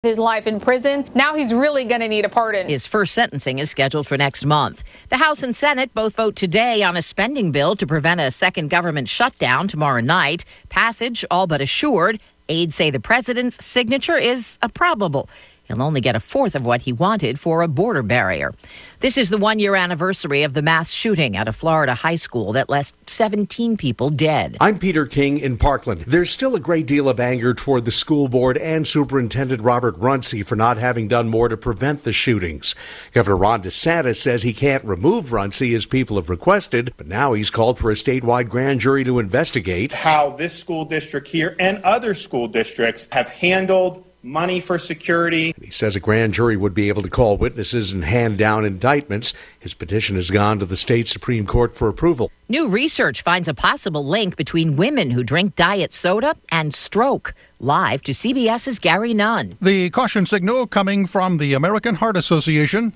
his life in prison. Now he's really going to need a pardon. His first sentencing is scheduled for next month. The House and Senate both vote today on a spending bill to prevent a second government shutdown tomorrow night. Passage all but assured. Aides say the president's signature is improbable. He'll only get a fourth of what he wanted for a border barrier. This is the one-year anniversary of the mass shooting at a Florida high school that left 17 people dead. I'm Peter King in Parkland. There's still a great deal of anger toward the school board and Superintendent Robert Runcie for not having done more to prevent the shootings. Governor Ron DeSantis says he can't remove Runcie as people have requested, but now he's called for a statewide grand jury to investigate how this school district here and other school districts have handled money for security. He says a grand jury would be able to call witnesses and hand down indictments. His petition has gone to the state Supreme Court for approval. New research finds a possible link between women who drink diet soda and stroke. Live to CBS's Gary Nunn. The caution signal coming from the American Heart Association.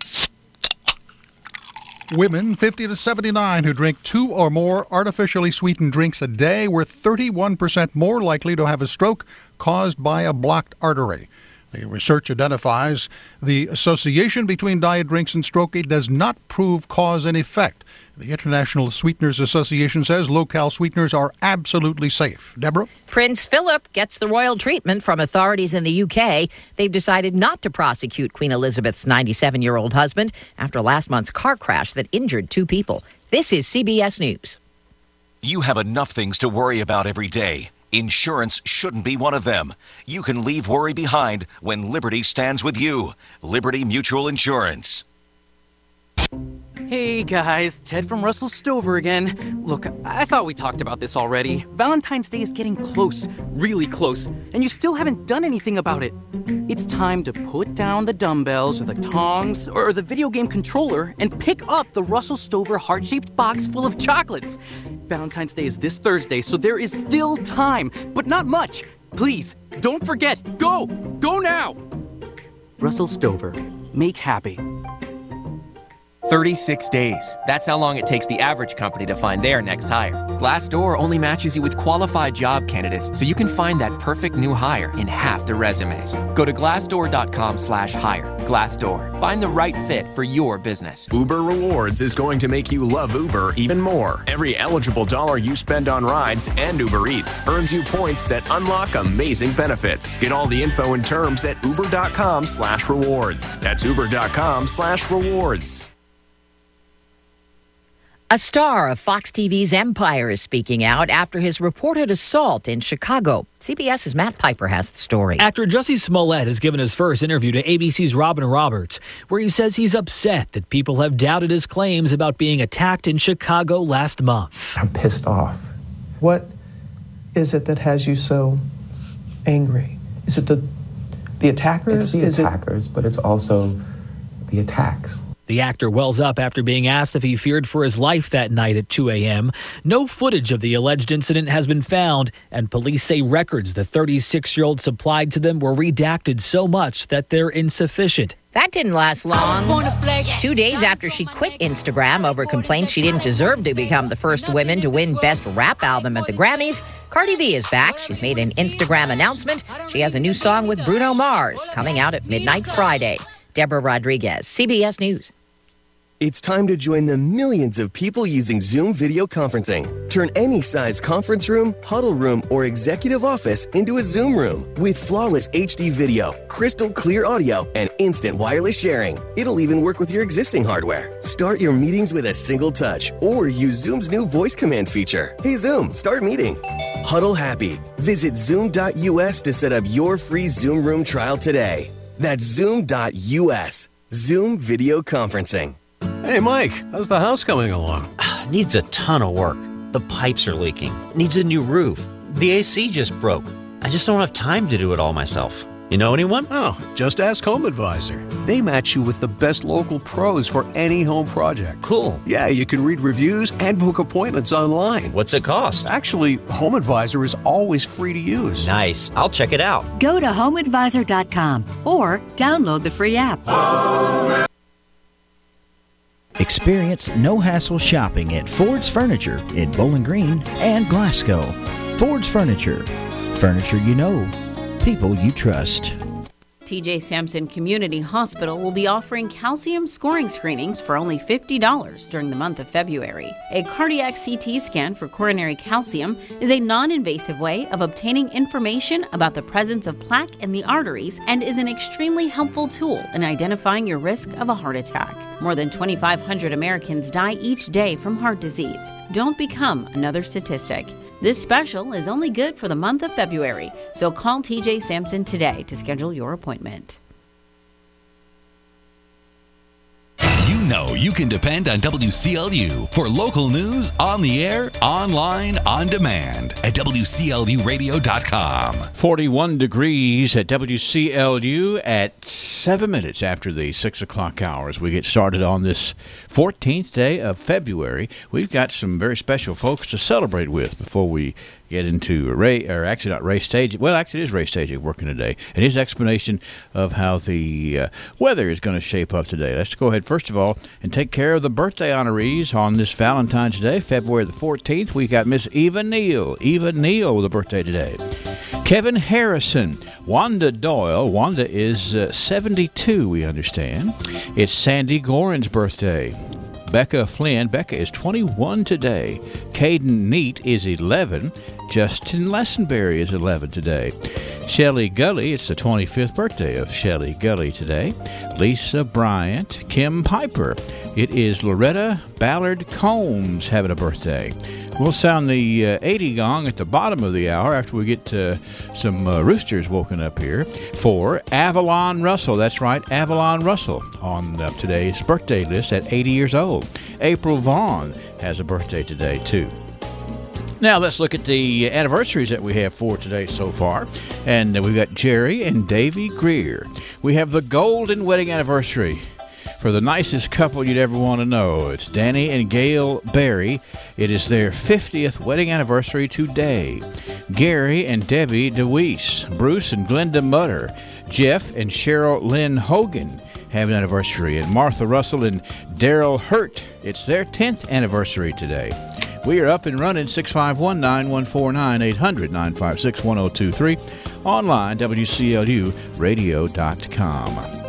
Women 50 to 79 who drink 2 or more artificially sweetened drinks a day were 31% more likely to have a stroke caused by a blocked artery. The research identifies the association between diet drinks and stroke. It does not prove cause and effect. The International Sweeteners Association says low-cal sweeteners are absolutely safe. Deborah? Prince Philip gets the royal treatment from authorities in the UK. They've decided not to prosecute Queen Elizabeth's 97-year-old husband after last month's car crash that injured 2 people. This is CBS News. You have enough things to worry about every day. Insurance shouldn't be one of them. You can leave worry behind when Liberty stands with you. Liberty Mutual Insurance. Hey guys, Ted from Russell Stover again. Look, I thought we talked about this already. Valentine's Day is getting close, really close, and you still haven't done anything about it. It's time to put down the dumbbells or the tongs or the video game controller and pick up the Russell Stover heart-shaped box full of chocolates. Valentine's Day is this Thursday, so there is still time, but not much. Please, don't forget. Go! Go now! Russell Stover. Make happy. 36 days. That's how long it takes the average company to find their next hire. Glassdoor only matches you with qualified job candidates, so you can find that perfect new hire in half the resumes. Go to glassdoor.com/hire. Glassdoor. Find the right fit for your business. Uber Rewards is going to make you love Uber even more. Every eligible dollar you spend on rides and Uber Eats earns you points that unlock amazing benefits. Get all the info and terms at uber.com/rewards. That's uber.com/rewards. A star of Fox TV's Empire is speaking out after his reported assault in Chicago. CBS's Matt Piper has the story. Actor Jussie Smollett has given his first interview to ABC's Robin Roberts, where he says he's upset that people have doubted his claims about being attacked in Chicago last month. I'm pissed off. What is it that has you so angry? Is it the attackers? It's the attackers, but it's also the attacks. The actor wells up after being asked if he feared for his life that night at 2 a.m. No footage of the alleged incident has been found, and police say records the 36-year-old supplied to them were redacted so much that they're insufficient. That didn't last long. 2 days after she quit Instagram over complaints she didn't deserve to become the first woman to win Best Rap Album at the Grammys, Cardi B is back. She's made an Instagram announcement. She has a new song with Bruno Mars coming out at midnight Friday. Deborah Rodriguez, CBS News. It's time to join the millions of people using Zoom video conferencing. Turn any size conference room, huddle room, or executive office into a Zoom room with flawless HD video, crystal clear audio, and instant wireless sharing. It'll even work with your existing hardware. Start your meetings with a single touch or use Zoom's new voice command feature. Hey Zoom, start meeting. Huddle happy. Visit zoom.us to set up your free Zoom room trial today. That's zoom.us. Zoom video conferencing. Hey, Mike, how's the house coming along? Needs a ton of work. The pipes are leaking. Needs a new roof. The AC just broke. I just don't have time to do it all myself. You know anyone? Oh, just ask Home Advisor. They match you with the best local pros for any home project. Cool. Yeah, you can read reviews and book appointments online. What's it cost? Actually, Home Advisor is always free to use. Nice. I'll check it out. Go to homeadvisor.com or download the free app. Experience no-hassle shopping at Ford's Furniture in Bowling Green and Glasgow. Ford's Furniture. Furniture you know. People you trust. TJ Sampson Community Hospital will be offering calcium scoring screenings for only $50 during the month of February. A cardiac CT scan for coronary calcium is a non-invasive way of obtaining information about the presence of plaque in the arteries and is an extremely helpful tool in identifying your risk of a heart attack. More than 2,500 Americans die each day from heart disease. Don't become another statistic. This special is only good for the month of February, so call TJ Sampson today to schedule your appointment. You know you can depend on WCLU for local news on the air, online, on demand at WCLUradio.com. 41 degrees at WCLU at 7 minutes after the 6 o'clock hour as we get started on this 14th day of February. We've got some very special folks to celebrate with before we get into Ray Stagey. Well, actually, it is Ray Stagey working today, and his explanation of how the weather is going to shape up today. Let's go ahead, first of all, and take care of the birthday honorees on this Valentine's Day, February the 14th. We got Miss Eva Neal. Eva Neal with a birthday today. Kevin Harrison. Wanda Doyle. Wanda is 72, we understand. It's Sandy Gorin's birthday. Becca Flynn. Becca is 21 today. Caden Neat is 11. Justin Lessenberry is 11 today. Shelley Gully, it's the 25th birthday of Shelley Gully today. Lisa Bryant. Kim Piper. It is Loretta Ballard Combs having a birthday. We'll sound the 80 gong at the bottom of the hour after we get some roosters woken up here for Avalon Russell. That's right, Avalon Russell on today's birthday list at 80 years old. April Vaughn has a birthday today, too. Now, let's look at the anniversaries that we have for today so far. And we've got Jerry and Davy Greer. We have the golden wedding anniversary for the nicest couple you'd ever want to know. It's Danny and Gail Berry. It is their 50th wedding anniversary today. Gary and Debbie DeWeese. Bruce and Glenda Mutter. Jeff and Cheryl Lynn Hogan have an anniversary. And Martha Russell and Daryl Hurt. It's their 10th anniversary today. We are up and running. 651-914-9800-956-1023. Online, WCLUradio.com.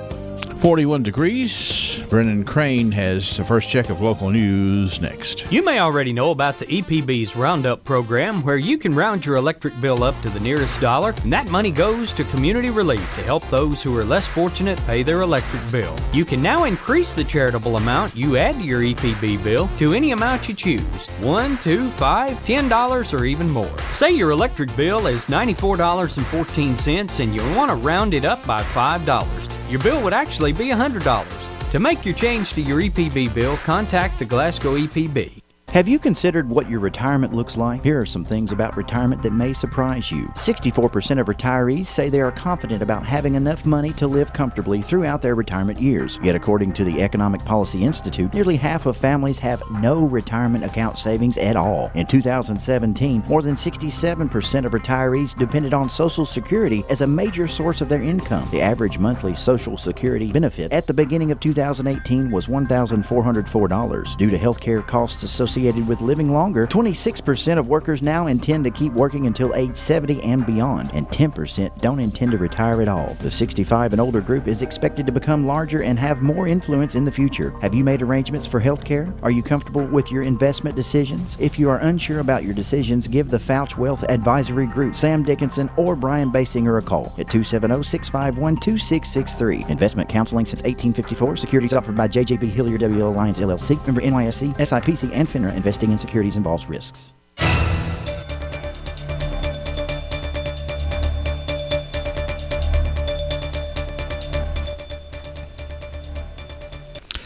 41 degrees. Brennan Crane has the first check of local news next. You may already know about the EPB's Roundup program, where you can round your electric bill up to the nearest dollar, and that money goes to community relief to help those who are less fortunate pay their electric bill. You can now increase the charitable amount you add to your EPB bill to any amount you choose. $1, $2, $5, $10, or even more. Say your electric bill is $94.14 and you want to round it up by $5. Your bill would actually be $100. To make your change to your EPB bill, contact the Glasgow EPB. Have you considered what your retirement looks like? Here are some things about retirement that may surprise you. 64% of retirees say they are confident about having enough money to live comfortably throughout their retirement years. Yet according to the Economic Policy Institute, nearly half of families have no retirement account savings at all. In 2017, more than 67% of retirees depended on Social Security as a major source of their income. The average monthly Social Security benefit at the beginning of 2018 was $1,404. Due to health care costs associated with living longer, 26% of workers now intend to keep working until age 70 and beyond, and 10% don't intend to retire at all. The 65 and older group is expected to become larger and have more influence in the future. Have you made arrangements for health care? Are you comfortable with your investment decisions? If you are unsure about your decisions, give the Fouch Wealth Advisory Group, Sam Dickinson, or Brian Basinger a call at 270-651-2663. Investment counseling since 1854. Securities offered by JJB Hillier W. Alliance LLC. Member NYSE, SIPC, and FINRA. Investing in securities involves risks.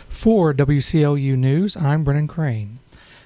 For WCLU News, I'm Brennan Crane.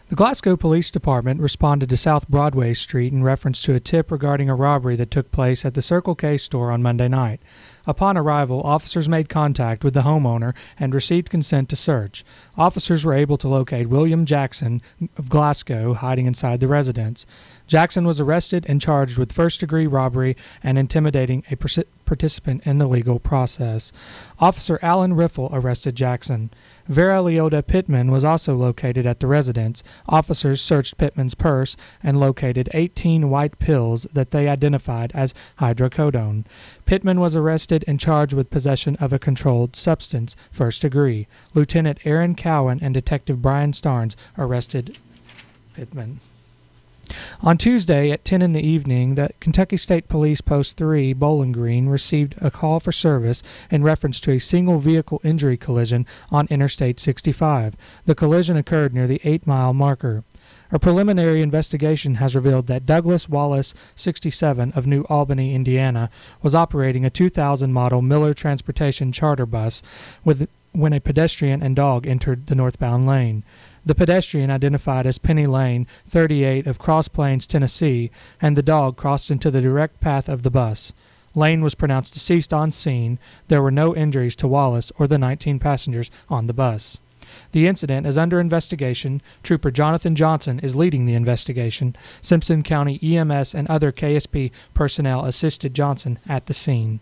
The Glasgow Police Department responded to South Broadway Street in reference to a tip regarding a robbery that took place at the Circle K store on Monday night. Upon arrival, officers made contact with the homeowner and received consent to search. Officers were able to locate William Jackson of Glasgow hiding inside the residence. Jackson was arrested and charged with first-degree robbery and intimidating a participant in the legal process. Officer Alan Riffle arrested Jackson. Vera Leota Pittman was also located at the residence. Officers searched Pittman's purse and located 18 white pills that they identified as hydrocodone. Pittman was arrested and charged with possession of a controlled substance, first degree. Lieutenant Aaron Cowan and Detective Brian Starnes arrested Pittman. On Tuesday at 10 in the evening, the Kentucky State Police Post 3 Bowling Green received a call for service in reference to a single vehicle injury collision on Interstate 65. The collision occurred near the 8-mile marker. A preliminary investigation has revealed that Douglas Wallace, 67, of New Albany, Indiana, was operating a 2000 model Miller Transportation charter bus when a pedestrian and dog entered the northbound lane. The pedestrian, identified as Penny Lane, 38, of Cross Plains, Tennessee, and the dog crossed into the direct path of the bus. Lane was pronounced deceased on scene. There were no injuries to Wallace or the 19 passengers on the bus. The incident is under investigation. Trooper Jonathan Johnson is leading the investigation. Simpson County EMS and other KSP personnel assisted Johnson at the scene.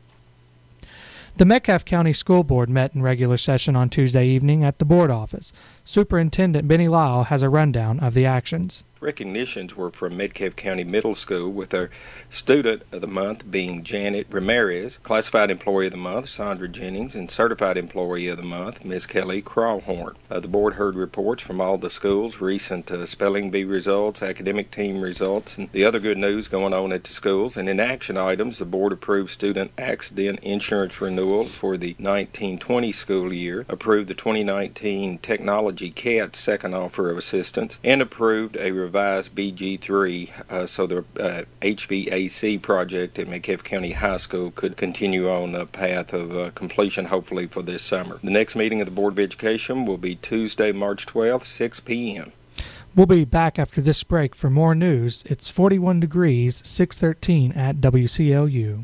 The Metcalfe County School Board met in regular session on Tuesday evening at the board office. Superintendent Benny Lyle has a rundown of the actions. Recognitions were from Metcalfe County Middle School, with our Student of the Month being Janet Ramirez, Classified Employee of the Month Sandra Jennings, and Certified Employee of the Month Ms. Kelly Crawhorn. The board heard reports from all the schools, recent spelling bee results, academic team results, and the other good news going on at the schools. And in action items, the board approved student accident insurance renewal for the 1920 school year, approved the 2019 Technology CAT second offer of assistance, and approved a revised BG3 so the HVAC project at Metcalfe County High School could continue on a path of completion, hopefully, for this summer. The next meeting of the Board of Education will be Tuesday, March 12th, 6 p.m. We'll be back after this break for more news. It's 41 degrees, 6:13 at WCLU.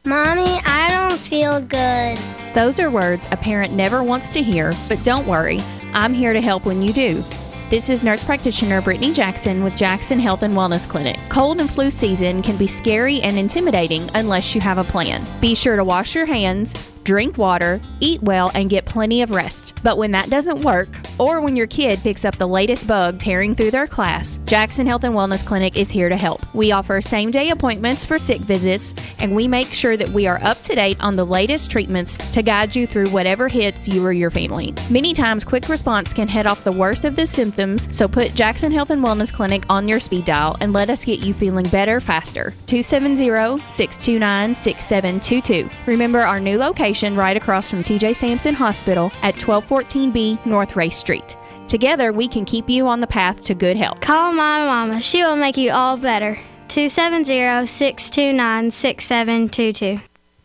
Mommy, I don't feel good. Those are words a parent never wants to hear, but don't worry. I'm here to help when you do. This is nurse practitioner Brittany Jackson with Jackson Health and Wellness Clinic. Cold and flu season can be scary and intimidating unless you have a plan. Be sure to wash your hands, drink water, eat well, and get plenty of rest. But when that doesn't work, or when your kid picks up the latest bug tearing through their class, Jackson Health and Wellness Clinic is here to help. We offer same-day appointments for sick visits, and we make sure that we are up to date on the latest treatments to guide you through whatever hits you or your family. Many times, quick response can head off the worst of the symptoms, so put Jackson Health and Wellness Clinic on your speed dial and let us get you feeling better faster. 270-629-6722. Remember our new location right across from TJ Sampson Hospital at 1214B North Race Street. Together, we can keep you on the path to good health. Call my mama. She will make you all better. 270-629-6722.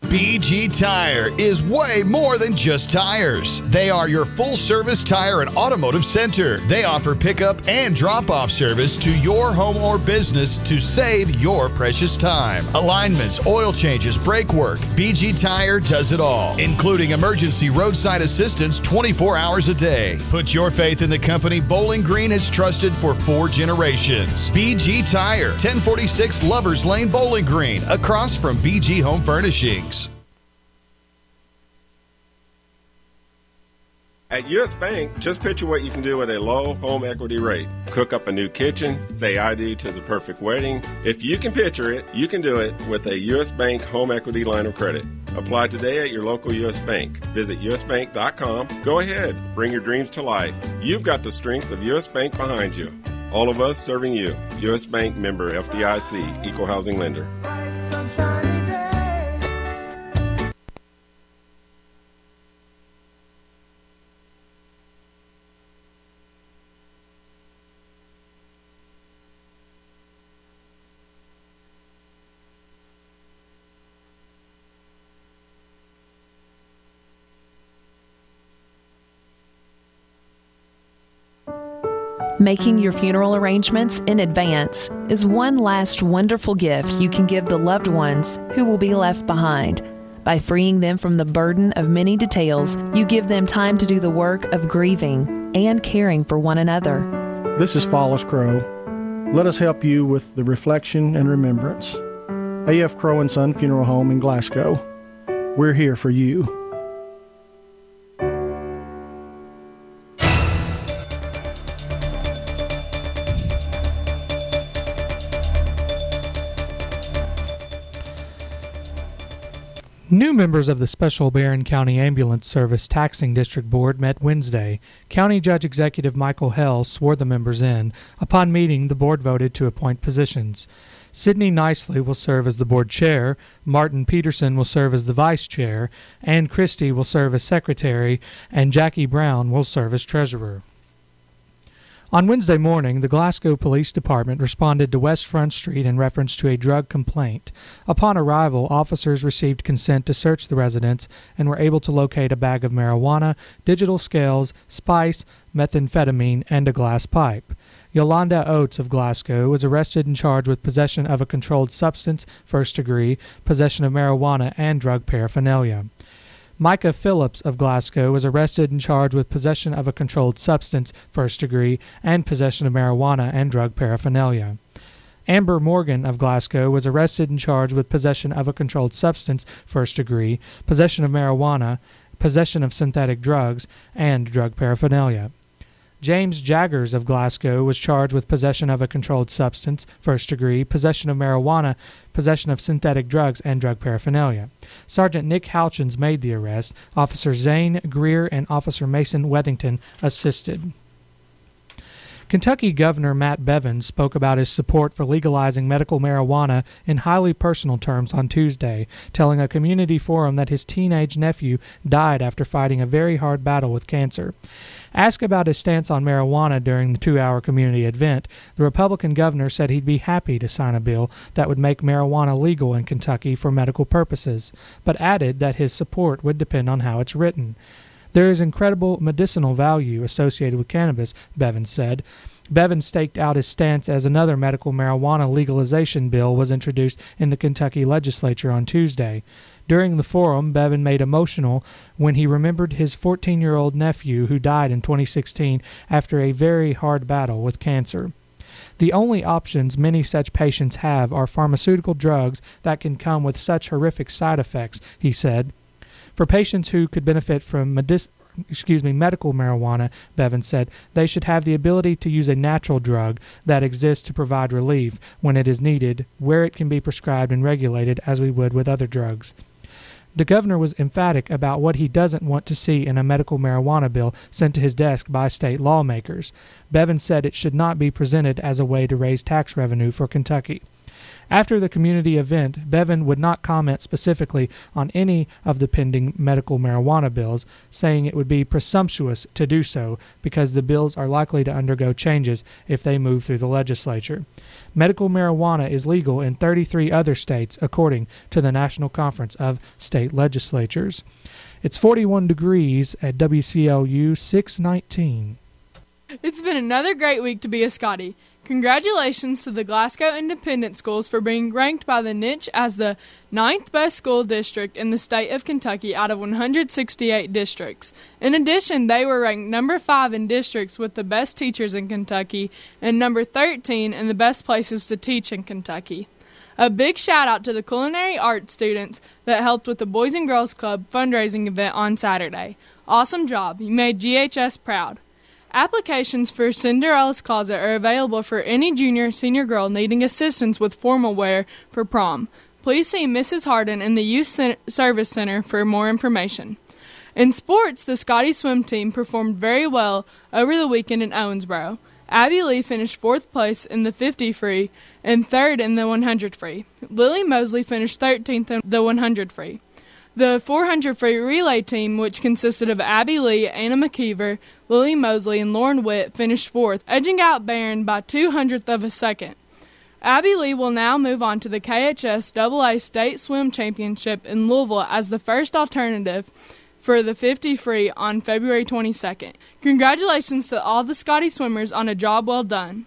BG Tire is way more than just tires. They are your full-service tire and automotive center. They offer pickup and drop-off service to your home or business to save your precious time. Alignments, oil changes, brake work. BG Tire does it all, including emergency roadside assistance 24 hours a day. Put your faith in the company Bowling Green has trusted for 4 generations. BG Tire, 1046 Lovers Lane, Bowling Green, across from BG Home Furnishings. At U.S. Bank, just picture what you can do with a low home equity rate. Cook up a new kitchen, say I-D to the perfect wedding. If you can picture it, you can do it with a U.S. Bank home equity line of credit. Apply today at your local U.S. Bank. Visit usbank.com. Go ahead, bring your dreams to life. You've got the strength of U.S. Bank behind you. All of us serving you. U.S. Bank member FDIC, Equal Housing Lender. Making your funeral arrangements in advance is one last wonderful gift you can give the loved ones who will be left behind. By freeing them from the burden of many details, you give them time to do the work of grieving and caring for one another. This is Follis Crow. Let us help you with the reflection and remembrance. A.F. Crow & Son Funeral Home in Glasgow. We're here for you. New members of the Special Barron County Ambulance Service Taxing District Board met Wednesday. County Judge Executive Michael Hell swore the members in. Upon meeting, the board voted to appoint positions. Sidney Nicely will serve as the board chair, Martin Peterson will serve as the vice chair, Ann Christie will serve as secretary, and Jackie Brown will serve as treasurer. On Wednesday morning, the Glasgow Police Department responded to West Front Street in reference to a drug complaint. Upon arrival, officers received consent to search the residence and were able to locate a bag of marijuana, digital scales, spice, methamphetamine, and a glass pipe. Yolanda Oates of Glasgow was arrested and charged with possession of a controlled substance, first degree, possession of marijuana, and drug paraphernalia. Micah Phillips of Glasgow was arrested and charged with possession of a controlled substance, first degree, and possession of marijuana and drug paraphernalia. Amber Morgan of Glasgow was arrested and charged with possession of a controlled substance, first degree, possession of marijuana, possession of synthetic drugs, and drug paraphernalia. James Jaggers of Glasgow was charged with possession of a controlled substance, first degree, possession of marijuana, possession of synthetic drugs, and drug paraphernalia. Sergeant Nick Houchins made the arrest. Officer Zane Greer and Officer Mason Wethington assisted. Kentucky Governor Matt Bevin spoke about his support for legalizing medical marijuana in highly personal terms on Tuesday, telling a community forum that his teenage nephew died after fighting a very hard battle with cancer. Asked about his stance on marijuana during the 2-hour community event, the Republican governor said he'd be happy to sign a bill that would make marijuana legal in Kentucky for medical purposes, but added that his support would depend on how it's written. There is incredible medicinal value associated with cannabis, Bevin said. Bevin staked out his stance as another medical marijuana legalization bill was introduced in the Kentucky legislature on Tuesday. During the forum, Bevin made emotional when he remembered his 14-year-old nephew who died in 2016 after a very hard battle with cancer. The only options many such patients have are pharmaceutical drugs that can come with such horrific side effects, he said. For patients who could benefit from medical marijuana, Bevin said, they should have the ability to use a natural drug that exists to provide relief when it is needed, where it can be prescribed and regulated as we would with other drugs. The governor was emphatic about what he doesn't want to see in a medical marijuana bill sent to his desk by state lawmakers. Bevin said it should not be presented as a way to raise tax revenue for Kentucky. After the community event, Bevin would not comment specifically on any of the pending medical marijuana bills, saying it would be presumptuous to do so because the bills are likely to undergo changes if they move through the legislature. Medical marijuana is legal in 33 other states, according to the National Conference of State Legislatures. It's 41 degrees at WCLU 619. It's been another great week to be a Scottie. Congratulations to the Glasgow Independent Schools for being ranked by the Niche as the 9th best school district in the state of Kentucky out of 168 districts. In addition, they were ranked number 5 in districts with the best teachers in Kentucky and number 13 in the best places to teach in Kentucky. A big shout out to the culinary arts students that helped with the Boys and Girls Club fundraising event on Saturday. Awesome job. You made GHS proud. Applications for Cinderella's Closet are available for any junior or senior girl needing assistance with formal wear for prom. Please see Mrs. Harden in the Youth Service Center for more information. In sports, the Scottie swim team performed very well over the weekend in Owensboro. Abby Lee finished 4th place in the 50 free and 3rd in the 100 free. Lily Mosley finished 13th in the 100 free. The 400 free relay team, which consisted of Abby Lee, Anna McKeever, Lily Mosley, and Lauren Witt, finished 4th, edging out Barron by 200th of a second. Abby Lee will now move on to the KHS AA State Swim Championship in Louisville as the first alternative for the 50 free on February 22nd. Congratulations to all the Scottie swimmers on a job well done.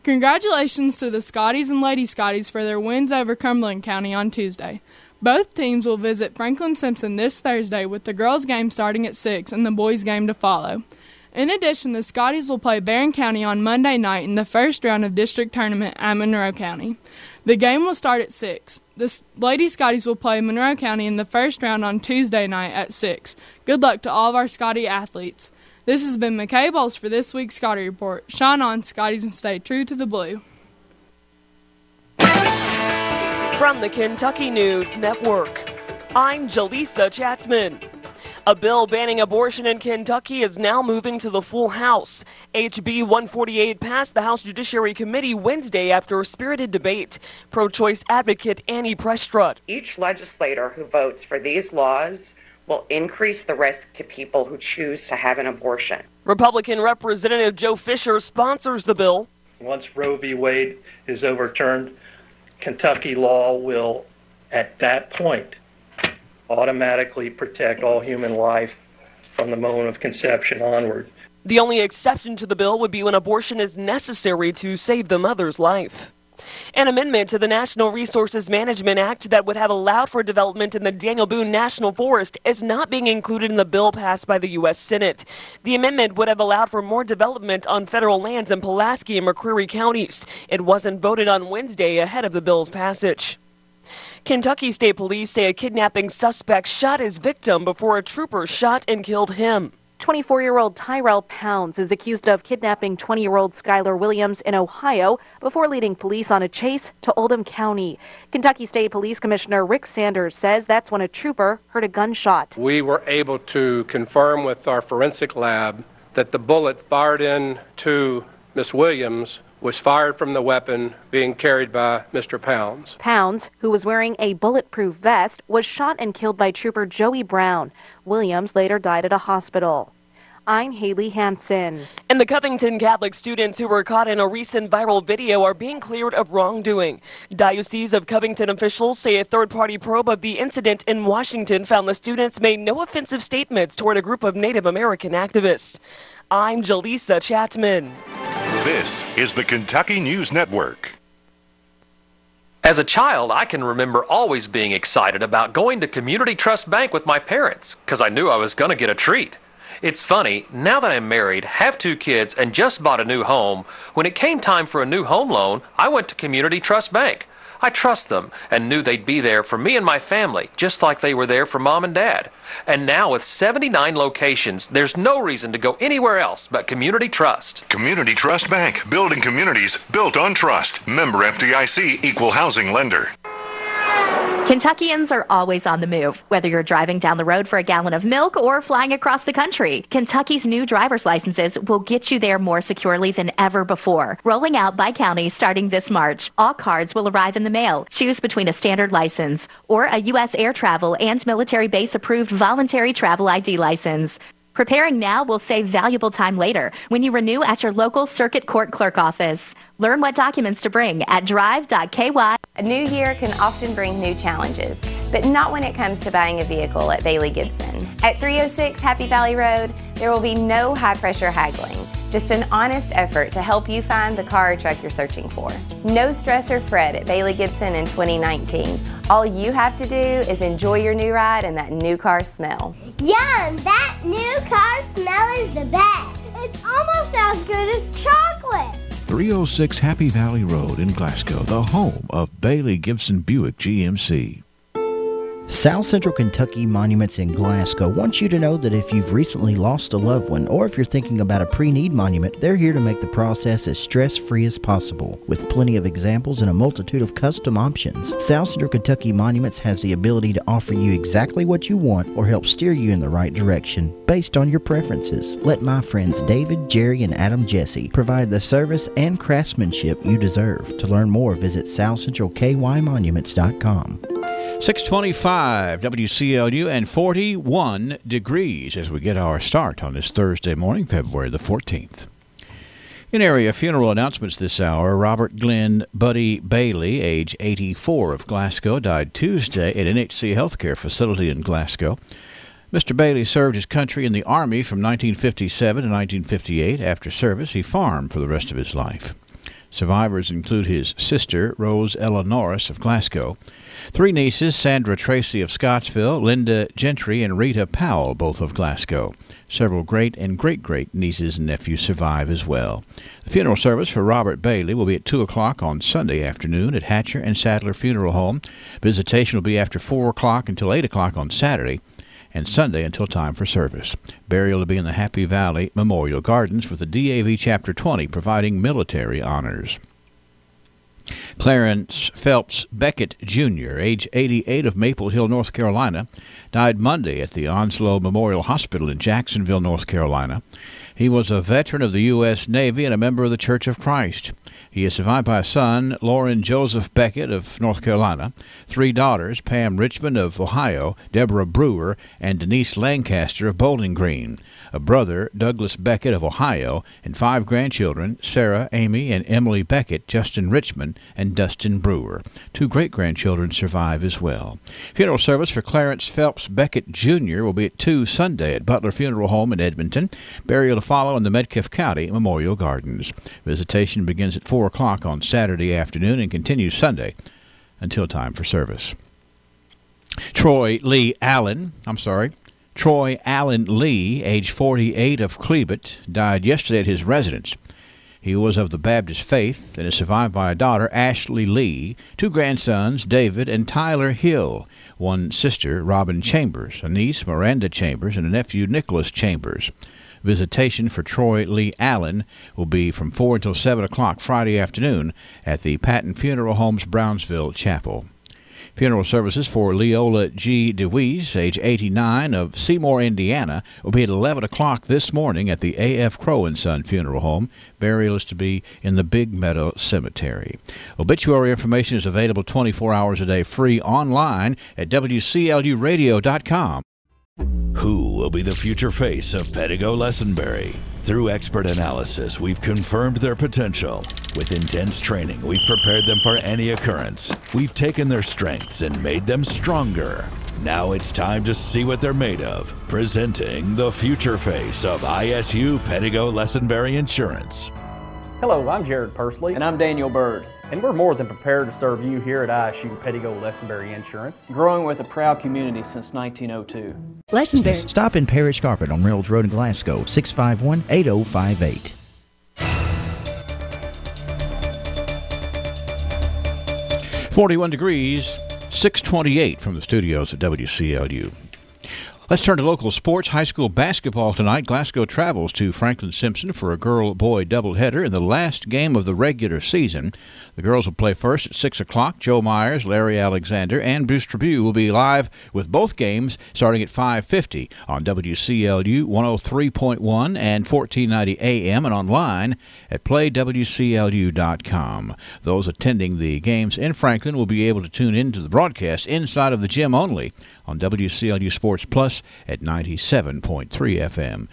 Congratulations to the Scotties and Lady Scotties for their wins over Cumberland County on Tuesday. Both teams will visit Franklin Simpson this Thursday with the girls' game starting at 6 and the boys' game to follow. In addition, the Scotties will play Barron County on Monday night in the first round of district tournament at Monroe County. The game will start at 6. The Lady Scotties will play Monroe County in the first round on Tuesday night at 6. Good luck to all of our Scotty athletes. This has been McKay Bowles for this week's Scotty Report. Shine on, Scotties, and stay true to the blue. From the Kentucky News Network, I'm Jaleesa Chapman. A bill banning abortion in Kentucky is now moving to the full House. HB 148 passed the House Judiciary Committee Wednesday after a spirited debate. Pro-choice advocate Annie Prestrud. Each legislator who votes for these laws will increase the risk to people who choose to have an abortion. Republican Representative Joe Fisher sponsors the bill. Once Roe v. Wade is overturned, Kentucky law will, at that point, automatically protect all human life from the moment of conception onward. The only exception to the bill would be when abortion is necessary to save the mother's life. An amendment to the National Resources Management Act that would have allowed for development in the Daniel Boone National Forest is not being included in the bill passed by the U.S. Senate. The amendment would have allowed for more development on federal lands in Pulaski and McCreary counties. It wasn't voted on Wednesday ahead of the bill's passage. Kentucky State Police say a kidnapping suspect shot his victim before a trooper shot and killed him. 24-year-old Tyrell Pounds is accused of kidnapping 20-year-old Skylar Williams in Ohio before leading police on a chase to Oldham County. Kentucky State Police Commissioner Rick Sanders says that's when a trooper heard a gunshot. We were able to confirm with our forensic lab that the bullet fired into Miss Williams was fired from the weapon being carried by Mr. Pounds. Pounds, who was wearing a bulletproof vest, was shot and killed by Trooper Joey Brown. Williams later died at a hospital. I'm Haley Hansen. And the Covington Catholic students who were caught in a recent viral video are being cleared of wrongdoing. Diocese of Covington officials say a third-party probe of the incident in Washington found the students made no offensive statements toward a group of Native American activists. I'm Jaleesa Chapman. This is the Kentucky News Network. As a child, I can remember always being excited about going to Community Trust Bank with my parents because I knew I was going to get a treat. It's funny, now that I'm married, have 2 kids, and just bought a new home, when it came time for a new home loan, I went to Community Trust Bank. I trust them and knew they'd be there for me and my family, just like they were there for Mom and Dad. And now with 79 locations, there's no reason to go anywhere else but Community Trust. Community Trust Bank, building communities built on trust. Member FDIC, equal housing lender. Kentuckians are always on the move, whether you're driving down the road for a gallon of milk or flying across the country. Kentucky's new driver's licenses will get you there more securely than ever before. Rolling out by county starting this March. All cards will arrive in the mail. Choose between a standard license or a U.S. air travel and military base approved voluntary travel ID license. Preparing now will save valuable time later when you renew at your local circuit court clerk office. Learn what documents to bring at drive.ky. A new year can often bring new challenges, but not when it comes to buying a vehicle at Bailey Gibson. At 306 Happy Valley Road, there will be no high-pressure haggling, just an honest effort to help you find the car or truck you're searching for. No stress or fret at Bailey Gibson in 2019. All you have to do is enjoy your new ride and that new car smell. Yum! That new car smell is the best. It's almost as good as chocolate. 306 Happy Valley Road in Glasgow, the home of Bailey Gibson Buick GMC. South Central Kentucky Monuments in Glasgow wants you to know that if you've recently lost a loved one or if you're thinking about a pre-need monument, they're here to make the process as stress-free as possible. With plenty of examples and a multitude of custom options, South Central Kentucky Monuments has the ability to offer you exactly what you want or help steer you in the right direction based on your preferences. Let my friends David, Jerry, and Adam Jesse provide the service and craftsmanship you deserve. To learn more, visit southcentralkymonuments.com. 625 WCLU and 41 degrees as we get our start on this Thursday morning, February the 14th. In area funeral announcements this hour, Robert Glenn Buddy Bailey, age 84 of Glasgow, died Tuesday at NHC Healthcare Facility in Glasgow. Mr. Bailey served his country in the Army from 1957 to 1958. After service, he farmed for the rest of his life. Survivors include his sister, Rose Ella Norris of Glasgow, 3 nieces, Sandra Tracy of Scottsville, Linda Gentry, and Rita Powell, both of Glasgow. Several great and great-great nieces and nephews survive as well. The funeral service for Robert Bailey will be at 2 o'clock on Sunday afternoon at Hatcher and Sadler Funeral Home. Visitation will be after 4 o'clock until 8 o'clock on Saturday, and Sunday until time for service. Burial will be in the Happy Valley Memorial Gardens with the DAV Chapter 20 providing military honors. Clarence Phelps Beckett, Jr., age 88 of Maple Hill, North Carolina, died Monday at the Onslow Memorial Hospital in Jacksonville, North Carolina. He was a veteran of the U.S. Navy and a member of the Church of Christ. He is survived by a son, Lauren Joseph Beckett of North Carolina, 3 daughters, Pam Richmond of Ohio, Deborah Brewer, and Denise Lancaster of Bowling Green, a brother, Douglas Beckett of Ohio, and 5 grandchildren, Sarah, Amy, and Emily Beckett, Justin Richmond, and Dustin Brewer. 2 great-grandchildren survive as well. Funeral service for Clarence Phelps Beckett, Jr. will be at 2 Sunday at Butler Funeral Home in Edmonton. Burial to follow in the Metcalfe County Memorial Gardens. Visitation begins at 4 o'clock on Saturday afternoon and continues Sunday until time for service. Troy Allen Lee, age 48 of Cleveland, died yesterday at his residence. He was of the Baptist faith and is survived by a daughter, Ashley Lee, 2 grandsons, David and Tyler Hill, 1 sister, Robin Chambers, a niece, Miranda Chambers, and a nephew, Nicholas Chambers. Visitation for Troy Lee Allen will be from 4 until 7 o'clock Friday afternoon at the Patton Funeral Home's Brownsville Chapel. Funeral services for Leola G. DeWeese, age 89 of Seymour, Indiana, will be at 11 o'clock this morning at the A.F. Crow & Son Funeral Home. Burial is to be in the Big Meadow Cemetery. Obituary information is available 24 hours a day free online at WCLUradio.com. Who will be the future face of Pedigo Lessenberry? Through expert analysis, we've confirmed their potential. With intense training, we've prepared them for any occurrence. We've taken their strengths and made them stronger. Now it's time to see what they're made of. Presenting the future face of ISU Pedigo Lessenberry Insurance. Hello, I'm Jared Pursley. And I'm Daniel Bird. And we're more than prepared to serve you here at ISU Pedigo Lessenberry Insurance, growing with a proud community since 1902. Lessenberry. Stop in Parish Carpet on Reynolds Road in Glasgow, 651-8058. 41 degrees, 628 from the studios at WCLU. Let's turn to local sports. High school basketball tonight. Glasgow travels to Franklin Simpson for a girl-boy doubleheader in the last game of the regular season. The girls will play first at 6 o'clock. Joe Myers, Larry Alexander, and Bruce Trabue will be live with both games starting at 5:50 on WCLU 103.1 and 1490 AM and online at playwclu.com. Those attending the games in Franklin will be able to tune into the broadcast inside of the gym only on WCLU Sports Plus at 97.3 FM.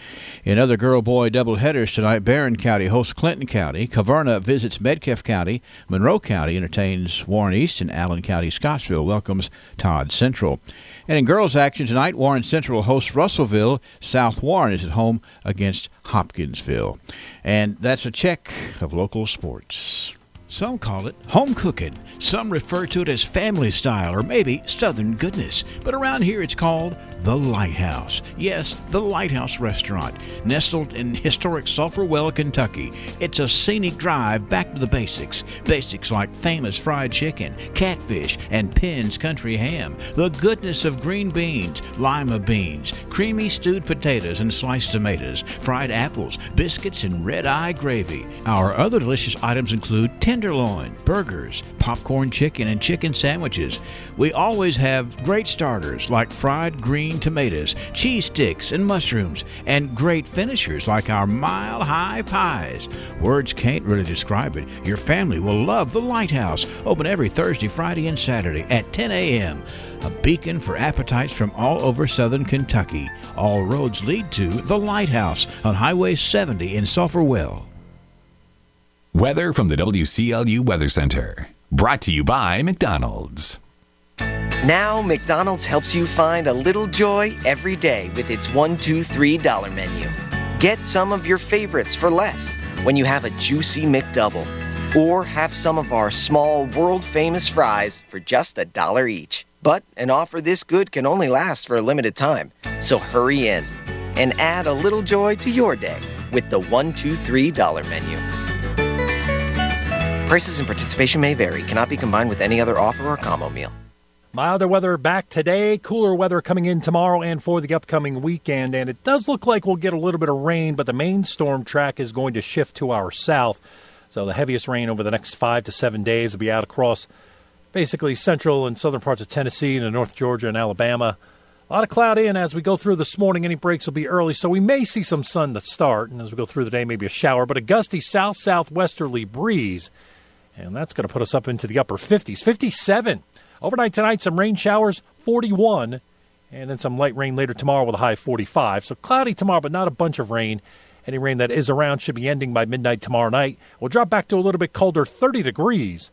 In other girl-boy doubleheaders tonight, Barron County hosts Clinton County, Caverna visits Metcalfe County, Monroe County entertains Warren East, and Allen County Scottsville welcomes Todd Central. And in girls action tonight, Warren Central hosts Russellville. South Warren is at home against Hopkinsville. And that's a check of local sports. Some call it home cooking. Some refer to it as family style or maybe Southern goodness. But around here it's called The Lighthouse. Yes, The Lighthouse Restaurant, nestled in historic Sulphur Well, Kentucky. It's a scenic drive back to the basics. Basics like famous fried chicken, catfish, and Penn's country ham. The goodness of green beans, lima beans, creamy stewed potatoes and sliced tomatoes, fried apples, biscuits, and red-eye gravy. Our other delicious items include tenderloin, burgers, popcorn chicken, and chicken sandwiches. We always have great starters like fried green tomatoes, cheese sticks, and mushrooms, and great finishers like our mile-high pies. Words can't really describe it. Your family will love The Lighthouse. Open every Thursday, Friday, and Saturday at 10 a.m. A beacon for appetites from all over southern Kentucky. All roads lead to The Lighthouse on Highway 70 in Sulphur Well. Weather from the WCLU Weather Center. Brought to you by McDonald's. Now, McDonald's helps you find a little joy every day with its $1, $2, $3 menu. Get some of your favorites for less when you have a juicy McDouble, Or have some of our small, world-famous fries for just $1 each. But an offer this good can only last for a limited time. So hurry in and add a little joy to your day with the $1, $2, $3 menu. Prices and participation may vary. Cannot be combined with any other offer or combo meal. Milder weather back today, cooler weather coming in tomorrow and for the upcoming weekend. And it does look like we'll get a little bit of rain, but the main storm track is going to shift to our south. So the heaviest rain over the next 5 to 7 days will be out across basically central and southern parts of Tennessee and North Georgia and Alabama. A lot of cloud in as we go through this morning. Any breaks will be early, so we may see some sun to start. And as we go through the day, maybe a shower, but a gusty south-southwesterly breeze. And that's going to put us up into the upper 50s, 57. Overnight tonight, some rain showers, 41. And then some light rain later tomorrow with a high of 45. So cloudy tomorrow, but not a bunch of rain. Any rain that is around should be ending by midnight tomorrow night. We'll drop back to a little bit colder, 30 degrees.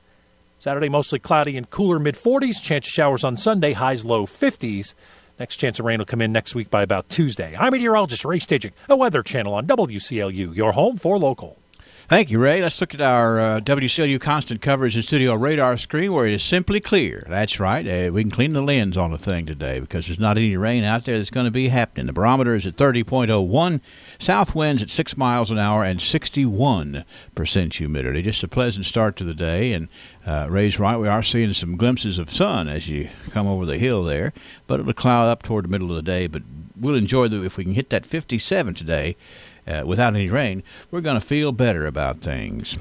Saturday, mostly cloudy and cooler, mid-40s. Chance of showers on Sunday, highs low 50s. Next chance of rain will come in next week by about Tuesday. I'm meteorologist Ray Staging, a Weather Channel on WCLU, your home for local. Thank you, Ray. Let's look at our WCLU constant coverage and studio radar screen where it is simply clear. That's right. We can clean the lens on the thing today because there's not any rain out there that's going to be happening. The barometer is at 30.01. South winds at 6 miles an hour and 61% humidity. Just a pleasant start to the day. And Ray's right. We are seeing some glimpses of sun as you come over the hill there. But it'll cloud up toward the middle of the day. But we'll enjoy if we can hit that 57 today. Without any rain, we're going to feel better about things.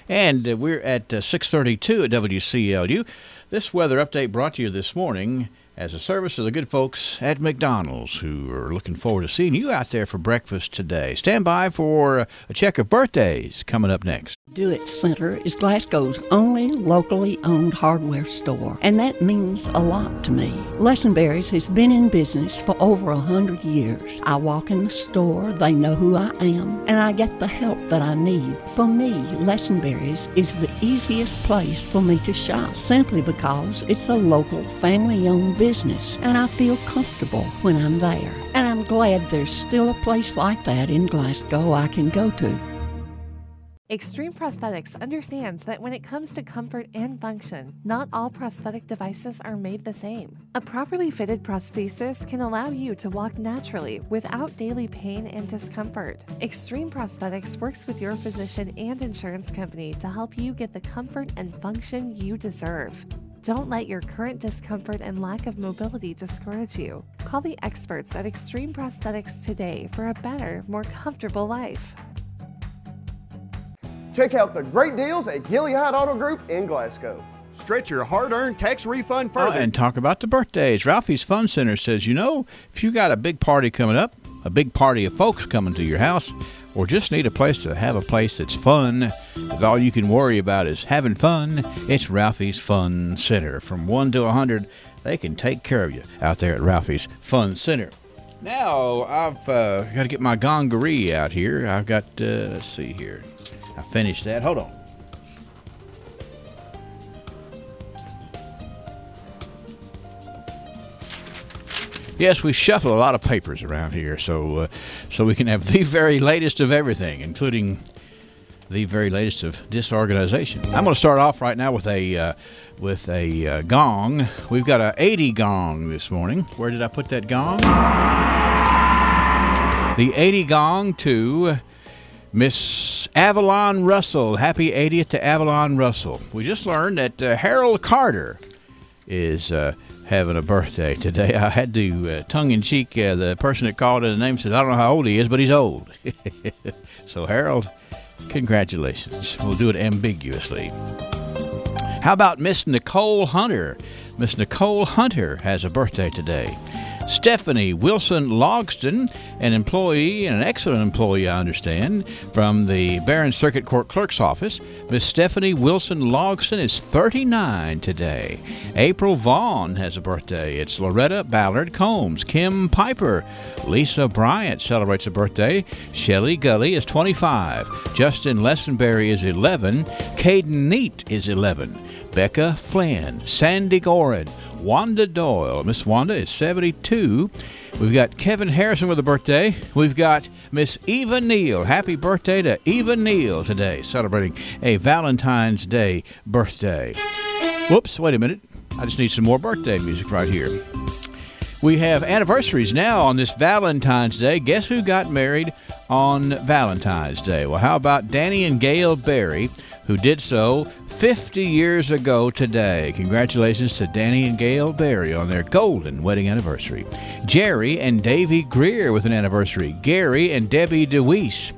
And we're at 6:32 at WCLU. This weather update brought to you this morning as a service of the good folks at McDonald's, who are looking forward to seeing you out there for breakfast today. Stand by for a check of birthdays coming up next. Do It Center is Glasgow's only locally owned hardware store, and that means a lot to me. Lesenberry's has been in business for over 100 years. I walk in the store, they know who I am, and I get the help that I need. For me, Lesenberry's is the easiest place for me to shop, simply because it's a local, family-owned business, and I feel comfortable when I'm there. And I'm glad there's still a place like that in Glasgow I can go to. Extreme Prosthetics understands that when it comes to comfort and function, not all prosthetic devices are made the same. A properly fitted prosthesis can allow you to walk naturally without daily pain and discomfort. Extreme Prosthetics works with your physician and insurance company to help you get the comfort and function you deserve. Don't let your current discomfort and lack of mobility discourage you. Call the experts at Extreme Prosthetics today for a better, more comfortable life. Check out the great deals at Gilead Auto Group in Glasgow. Stretch your hard-earned tax refund further. And talk about the birthdays. Ralphie's Fun Center says, if you got a big party coming up, a big party of folks coming to your house, or just need a place to have a place that's fun, if all you can worry about is having fun, it's Ralphie's Fun Center. From 1 to 100, they can take care of you out there at Ralphie's Fun Center. Now, I've got to get my gongaree out here. I've got, let's see here. I finished that. Hold on. Yes, we shuffle a lot of papers around here, so we can have the very latest of everything, including the very latest of disorganization. I'm going to start off right now with a gong. We've got a 80 gong this morning. Where did I put that gong? The 80 gong to Miss Avalon Russell. Happy 80th to Avalon Russell. We just learned that Harold Carter is having a birthday today. I had to tongue-in-cheek, the person that called in the name says, I don't know how old he is, but he's old. So, Harold, congratulations. We'll do it ambiguously. How about Miss Nicole Hunter? Miss Nicole Hunter has a birthday today. Stephanie Wilson Logston, an employee, and an excellent employee, I understand, from the Barron Circuit Court Clerk's Office. Miss Stephanie Wilson Logston is 39 today. April Vaughn has a birthday. It's Loretta Ballard Combs. Kim Piper. Lisa Bryant celebrates a birthday. Shelley Gully is 25. Justin Lessenberry is 11. Caden Neat is 11. Becca Flynn. Sandy Gorin. Wanda Doyle. Miss Wanda is 72. We've got Kevin Harrison with a birthday. We've got Miss Eva Neal. Happy birthday to Eva Neal today, celebrating a Valentine's Day birthday. Whoops, wait a minute. I just need some more birthday music right here. We have anniversaries now on this Valentine's Day. Guess who got married on Valentine's Day? Well, how about Danny and Gail Berry, who did so 50 years ago today. Congratulations to Danny and Gail Berry on their golden wedding anniversary. Jerry and Davy Greer with an anniversary. Gary and Debbie DeWeese.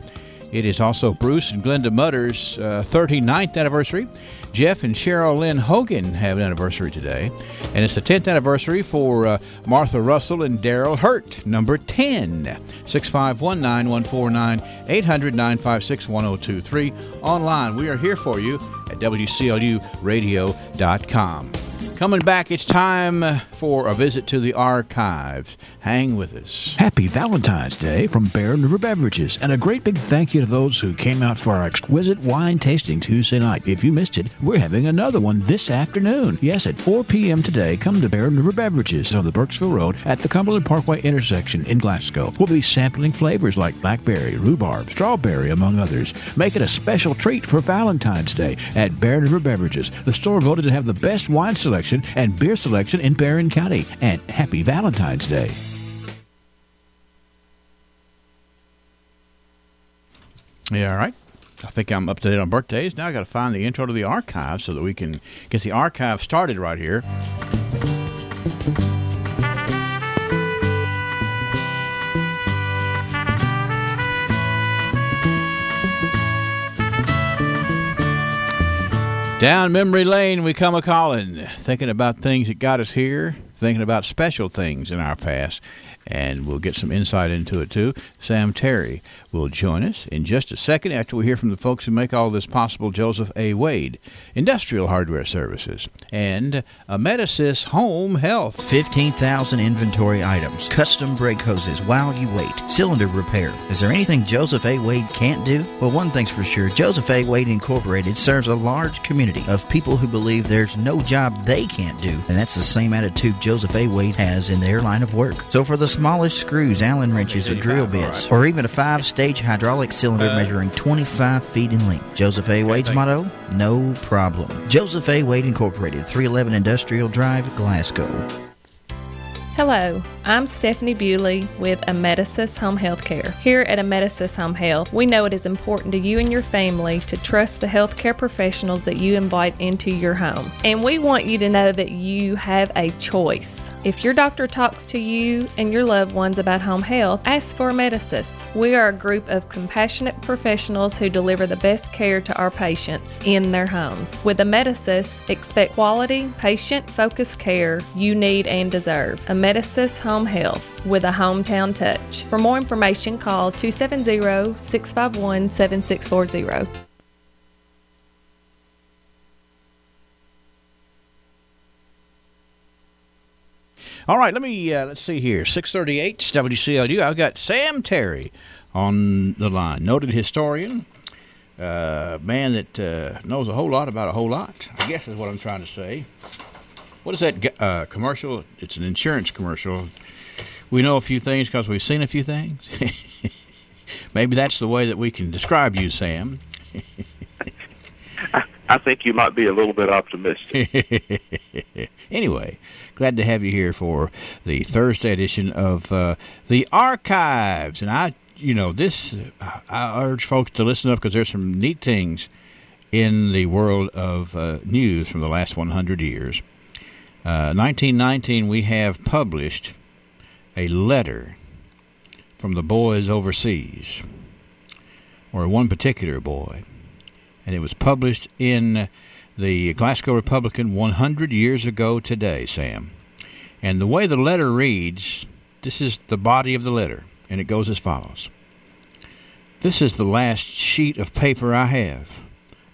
It is also Bruce and Glenda Mutter's 39th anniversary. Jeff and Cheryl Lynn Hogan have an anniversary today. And it's the 10th anniversary for Martha Russell and Daryl Hurt, number 10. 651-9149, 800-956-1023. Online, we are here for you at WCLUradio.com. Coming back, it's time for a visit to the archives. Hang with us. Happy Valentine's Day from Bear River Beverages, and a great big thank you to those who came out for our exquisite wine tasting Tuesday night. If you missed it, we're having another one this afternoon. Yes, at 4 p.m. today, come to Bear River Beverages on the Burkesville Road at the Cumberland Parkway intersection in Glasgow. We'll be sampling flavors like blackberry, rhubarb, strawberry, among others. Make it a special treat for Valentine's Day at Bear River Beverages. The store voted to have the best wine selection and beer selection in Barron County. And happy Valentine's Day. Yeah, all right. I think I'm up to date on birthdays. Now I got to find the intro to the archive so that we can get the archive started right here. Down memory lane we come a-calling, thinking about things that got us here, thinking about special things in our past, and we'll get some insight into it too. Sam Terry will join us in just a second after we hear from the folks who make all this possible. Joseph A. Wade, Industrial Hardware Services, and Amedisys Home Health. 15,000 inventory items, custom brake hoses while you wait, cylinder repair. Is there anything Joseph A. Wade can't do? Well, one thing's for sure, Joseph A. Wade Incorporated serves a large community of people who believe there's no job they can't do, and that's the same attitude Joseph A. Wade has in their line of work. So for the smallest screws, Allen wrenches, or drill bits, or even a 5-stage hydraulic cylinder measuring 25 feet in length, Joseph A. Wade's motto, no problem. Joseph A. Wade Incorporated, 311 Industrial Drive, Glasgow. Hello, I'm Stephanie Bewley with Amedisys Home Health Care. Here at Amedisys Home Health, we know it is important to you and your family to trust the healthcare professionals that you invite into your home. And we want you to know that you have a choice. If your doctor talks to you and your loved ones about home health, ask for Amedisys. We are a group of compassionate professionals who deliver the best care to our patients in their homes. With Amedisys, expect quality, patient-focused care you need and deserve. Amedisys Home Health with a hometown touch. For more information, call 270-651-7640. All right, let's see here. 638 WCLU. I've got Sam Terry on the line. Noted historian, man that knows a whole lot about a whole lot, I guess is what I'm trying to say. What is that commercial? It's an insurance commercial. We know a few things because we've seen a few things. Maybe that's the way that we can describe you, Sam. I think you might be a little bit optimistic. Anyway, glad to have you here for the Thursday edition of the Archives. And I urge folks to listen up because there's some neat things in the world of news from the last 100 years. 1919, we have published a letter from the boys overseas, or one particular boy. And it was published in the Glasgow Republican 100 years ago today, Sam. And the way the letter reads, this is the body of the letter, and it goes as follows. This is the last sheet of paper I have.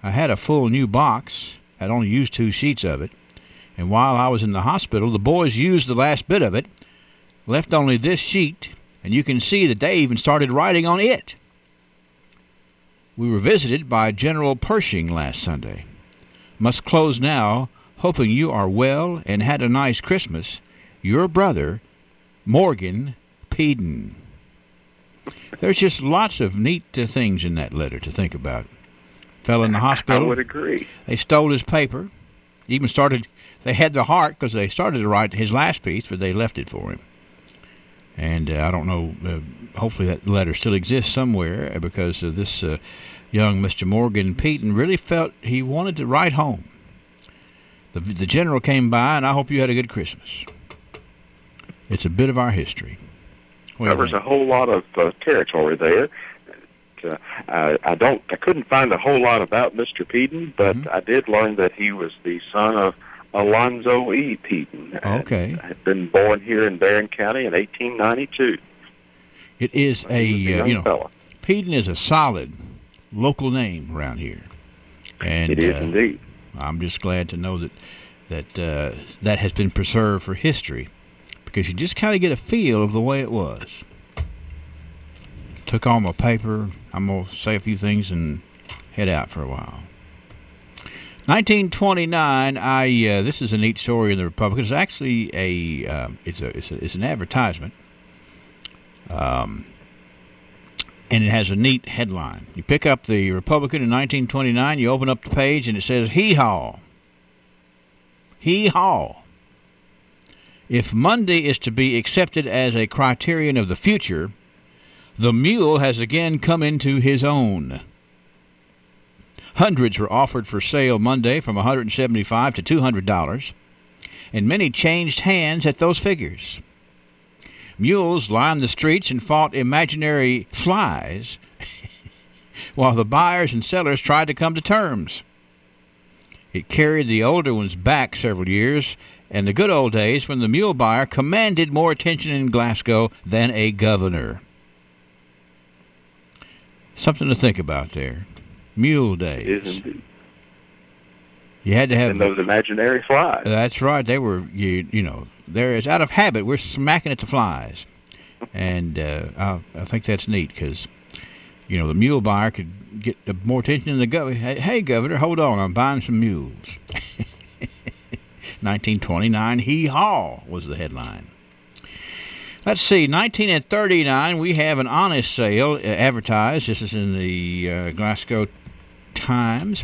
I had a full new box. I'd only used 2 sheets of it. And while I was in the hospital, the boys used the last bit of it, left only this sheet, and you can see that they even started writing on it. We were visited by General Pershing last Sunday. Must close now, hoping you are well and had a nice Christmas. Your brother, Morgan Peden. There's just lots of neat things in that letter to think about. Fell in the hospital. I would agree. They stole his paper. Even started. They had the heart because they started to write his last piece, but they left it for him. And I don't know. Hopefully that letter still exists somewhere because this young Mr. Morgan Peaton really felt he wanted to write home. The general came by, and I hope you had a good Christmas. It's a bit of our history. Covers a whole lot of territory there. I couldn't find a whole lot about Mr. Peaton, but I did learn that he was the son of Alonzo E. Peaton. Okay. Had been born here in Barron County in 1892. It is Peaton is a solid local name around here. And it is indeed. I'm just glad to know that has been preserved for history, because you just kind of get a feel of the way it was. Took all my paper. I'm going to say a few things and head out for a while. 1929. This is a neat story in the Republican. It's actually it's an advertisement, and it has a neat headline. You pick up the Republican in 1929. You open up the page and it says, "Hee-haw, hee-haw. If Monday is to be accepted as a criterion of the future, the mule has again come into his own." Hundreds were offered for sale Monday from $175 to $200, and many changed hands at those figures. Mules lined the streets and fought imaginary flies while the buyers and sellers tried to come to terms. It carried the older ones back several years, and the good old days when the mule buyer commanded more attention in Glasgow than a governor. Something to think about there. Mule days. Is indeed. You had to have those imaginary flies. That's right. They were, there is out of habit. We're smacking at the flies, and I think that's neat because, the mule buyer could get more attention than the governor. Hey, governor, hold on, I'm buying some mules. 1929, hee-haw was the headline. Let's see, 1939, we have an honest sale advertised. This is in the Glasgow Times,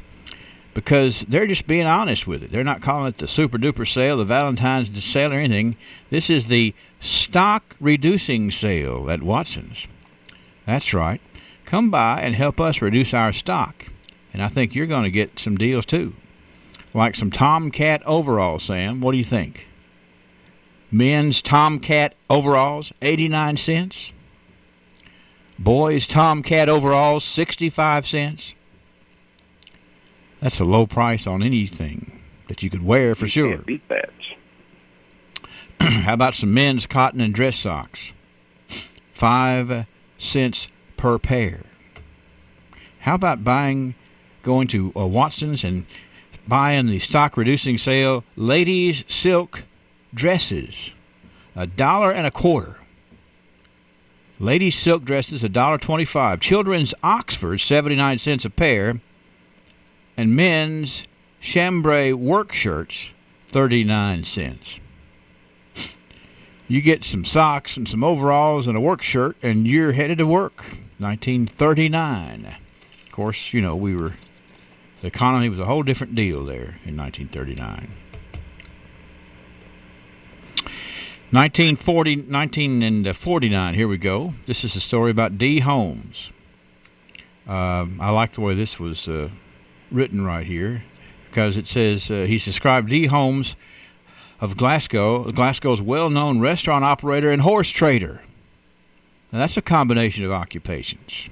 because they're just being honest with it. They're not calling it the super-duper sale, the Valentine's sale, or anything. This is the stock reducing sale at Watson's. That's right. Come by and help us reduce our stock. And I think you're going to get some deals, too. Like some Tomcat overalls, Sam. What do you think? Men's Tomcat overalls, 89 cents. Boys' Tomcat overalls, 65 cents. That's a low price on anything that you could wear for sure. Can't beat that. How about some men's cotton and dress socks? 5 cents per pair. How about going to Watson's and buying the stock reducing sale ladies' silk dresses, $1.25. Ladies' silk dresses, $1.25. Children's Oxford, 79 cents a pair. And men's chambray work shirts, 39 cents. You get some socks and some overalls and a work shirt, and you're headed to work. 1939. Of course, the economy was a whole different deal there in 1939. 1949, here we go. This is a story about D. Holmes. I like the way this was written right here, because it says he's described D. Holmes of Glasgow, Glasgow's well-known restaurant operator and horse trader. Now, that's a combination of occupations.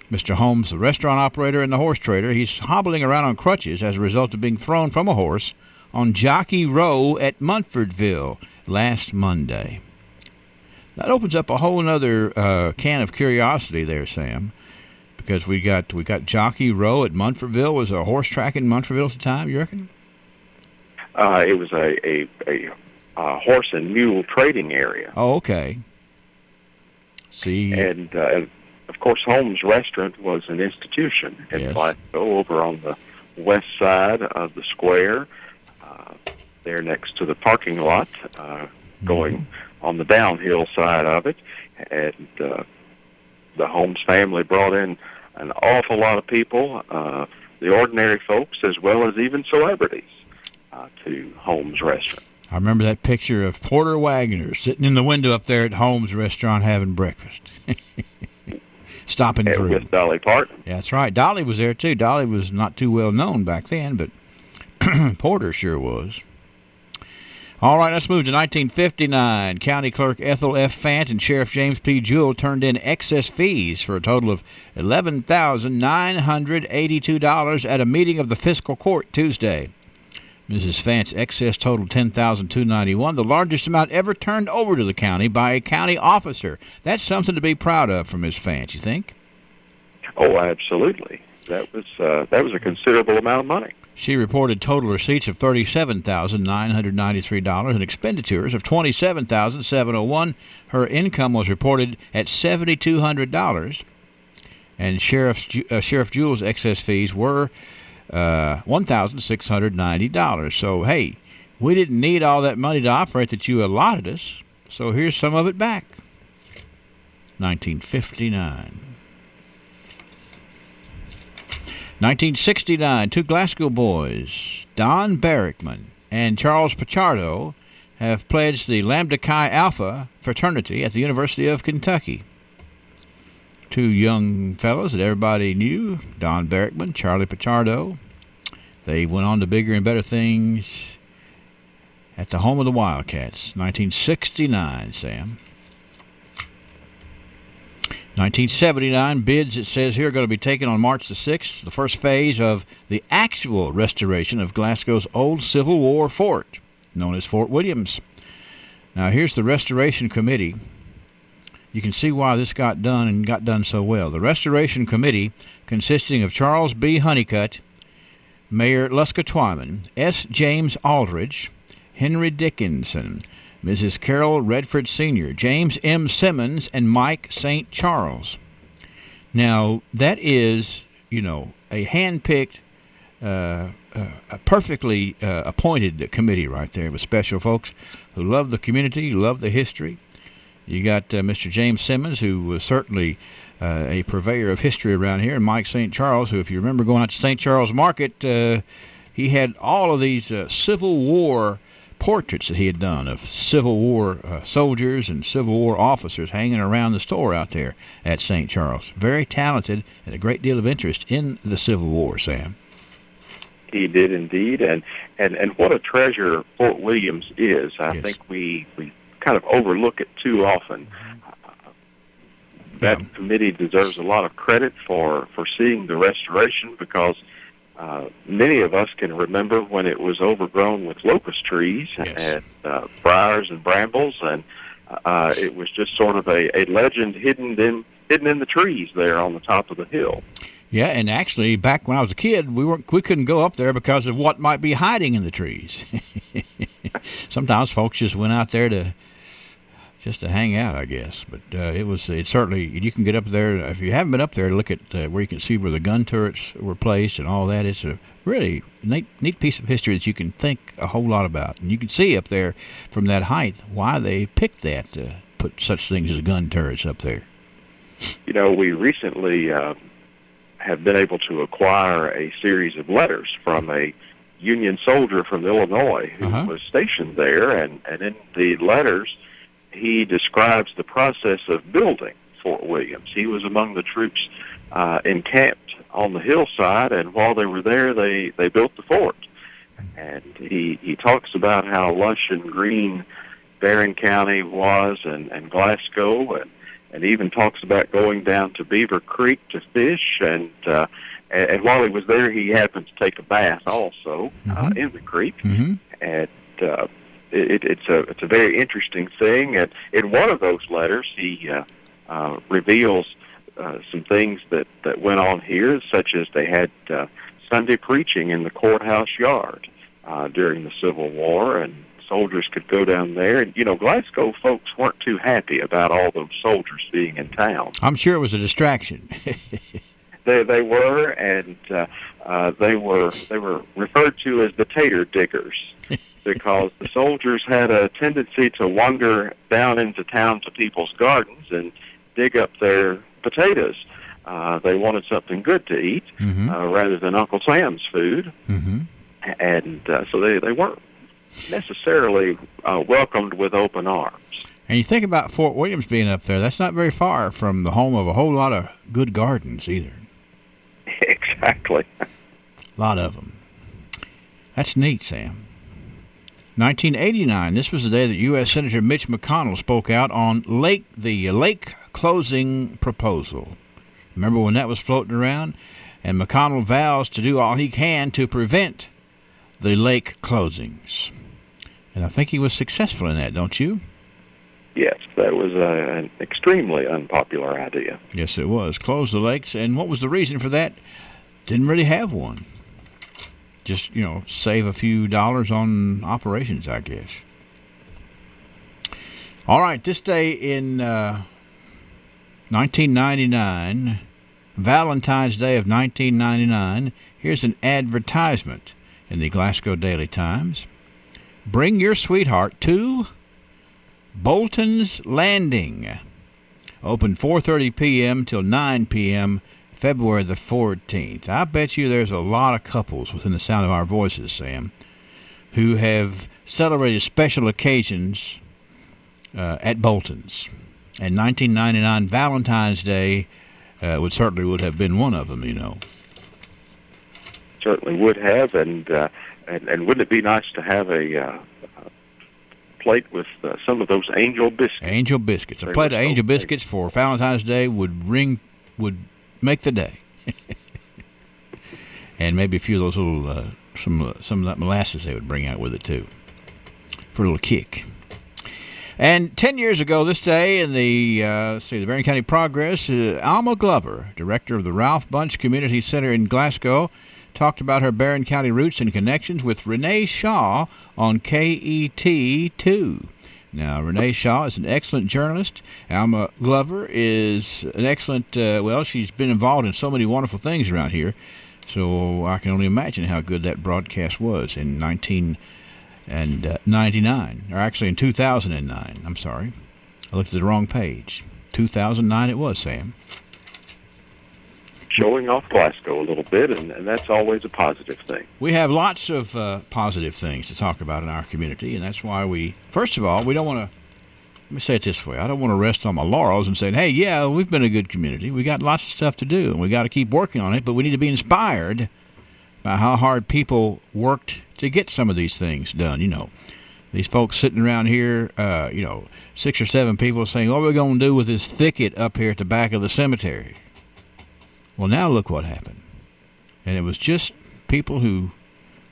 Mr. Holmes, the restaurant operator and the horse trader, he's hobbling around on crutches as a result of being thrown from a horse on Jockey Row at Munfordville last Monday. That opens up a whole other can of curiosity there, Sam, because we got Jockey Row at Munfordville. Was a horse track in Munfordville at the time, you reckon? It was a horse and mule trading area. Oh, okay. See, and of course, Holmes' Restaurant was an institution in Glasgow, over on the west side of the square, there next to the parking lot, going on the downhill side of it. And the Holmes family brought in an awful lot of people, the ordinary folks as well as even celebrities, to Holmes Restaurant. I remember that picture of Porter Wagner sitting in the window up there at Holmes Restaurant having breakfast. Stopping through. With Dolly Parton. Yeah, that's right. Dolly was there, too. Dolly was not too well known back then, but Porter sure was. All right, let's move to 1959. County Clerk Ethel F. Fant and Sheriff James P. Jewell turned in excess fees for a total of $11,982 at a meeting of the fiscal court Tuesday. Mrs. Fant's excess totaled $10,291, the largest amount ever turned over to the county by a county officer. That's something to be proud of for Ms. Fant, you think? Oh, absolutely. That was a considerable amount of money. She reported total receipts of $37,993 and expenditures of $27,701. Her income was reported at $7,200, and Sheriff Jewell's excess fees were $1,690. So, hey, we didn't need all that money to operate that you allotted us, so here's some of it back. 1959. 1969, two Glasgow boys, Don Barrickman and Charles Pichardo, have pledged the Lambda Chi Alpha fraternity at the University of Kentucky. Two young fellows that everybody knew, Don Barrickman, Charlie Pichardo. They went on to bigger and better things at the home of the Wildcats. 1969, Sam. 1979, bids, it says here, are going to be taken on March the 6th, the first phase of the actual restoration of Glasgow's old Civil War fort, known as Fort Williams. Now, here's the Restoration Committee. You can see why this got done and got done so well. The Restoration Committee, consisting of Charles B. Honeycutt, Mayor Luska Twyman, S. James Aldridge, Henry Dickinson, Mrs. Carol Redford Sr., James M. Simmons, and Mike St. Charles. Now, that is, a hand-picked, a perfectly appointed committee right there with special folks who love the community, love the history. You got Mr. James Simmons, who was certainly a purveyor of history around here, and Mike St. Charles, who, if you remember going out to St. Charles Market, he had all of these Civil War portraits that he had done of Civil War soldiers and Civil War officers hanging around the store out there at St. Charles. Very talented and a great deal of interest in the Civil War, Sam. He did indeed, and what a treasure Fort Williams is. I think we kind of overlook it too often. That committee deserves a lot of credit for seeing the restoration, because many of us can remember when it was overgrown with locust trees and briars and brambles, and it was just sort of a legend hidden in the trees there on the top of the hill. Yeah, and actually, back when I was a kid, we couldn't go up there because of what might be hiding in the trees. Sometimes folks just went out there to hang out, I guess. But it's certainly, you can get up there. If you haven't been up there, look at where you can see where the gun turrets were placed and all that. It's a really neat piece of history that you can think a whole lot about. And you can see up there from that height why they picked that to put such things as gun turrets up there. We recently have been able to acquire a series of letters from a Union soldier from Illinois who was stationed there, and in the letters, he describes the process of building Fort Williams. He was among the troops encamped on the hillside, and while they were there, they built the fort. And he talks about how lush and green Barron County was, and Glasgow, and even talks about going down to Beaver Creek to fish. And while he was there, he happened to take a bath also in the creek. And it's a very interesting thing. And in one of those letters, he reveals some things that went on here, such as they had Sunday preaching in the courthouse yard during the Civil War, and soldiers could go down there. And, Glasgow folks weren't too happy about all those soldiers being in town. I'm sure it was a distraction. They were, and they were referred to as the tater diggers, because the soldiers had a tendency to wander down into town to people's gardens and dig up their potatoes. They wanted something good to eat rather than Uncle Sam's food. And so they weren't necessarily welcomed with open arms. And you think about Fort Williams being up there, that's not very far from the home of a whole lot of good gardens either. Exactly. A lot of them. That's neat, Sam. 1989, this was the day that U.S. Senator Mitch McConnell spoke out on the lake closing proposal. Remember when that was floating around? And McConnell vows to do all he can to prevent the lake closings. And I think he was successful in that, don't you? Yes, that was an extremely unpopular idea. Yes, it was. Close the lakes. And what was the reason for that? Didn't really have one. Just, save a few dollars on operations, I guess. All right, this day in 1999, Valentine's Day of 1999, here's an advertisement in the Glasgow Daily Times. Bring your sweetheart to Bolton's Landing. Open 4:30 p.m. till 9 p.m., February the 14th. I bet you there's a lot of couples within the sound of our voices, Sam, who have celebrated special occasions at Bolton's. And 1999 Valentine's Day would have been one of them, Certainly would have, and wouldn't it be nice to have a plate with some of those angel biscuits? Angel biscuits. A plate of angel biscuits for Valentine's Day would make the day. And maybe a few of those little some of that molasses they would bring out with it too, for a little kick. And 10 years ago this day in the Berrien County Progress, Alma Glover, director of the Ralph Bunch Community Center in Glasgow, talked about her Berrien County roots and connections with Renee Shaw on KET2. Now, Renee Shaw is an excellent journalist. Alma Glover is an excellent, she's been involved in so many wonderful things around here, so I can only imagine how good that broadcast was in 1999, or actually in 2009. I'm sorry. I looked at the wrong page. 2009 it was, Sam. Showing off Glasgow a little bit, and that's always a positive thing. We have lots of positive things to talk about in our community, and that's why first of all, we don't want to, let me say it this way, I don't want to rest on my laurels and say, hey, yeah, we've been a good community. We got lots of stuff to do, and we got to keep working on it, but we need to be inspired by how hard people worked to get some of these things done. These folks sitting around here, 6 or 7 people saying, what are we going to do with this thicket up here at the back of the cemetery? Well, now look what happened. And it was just people who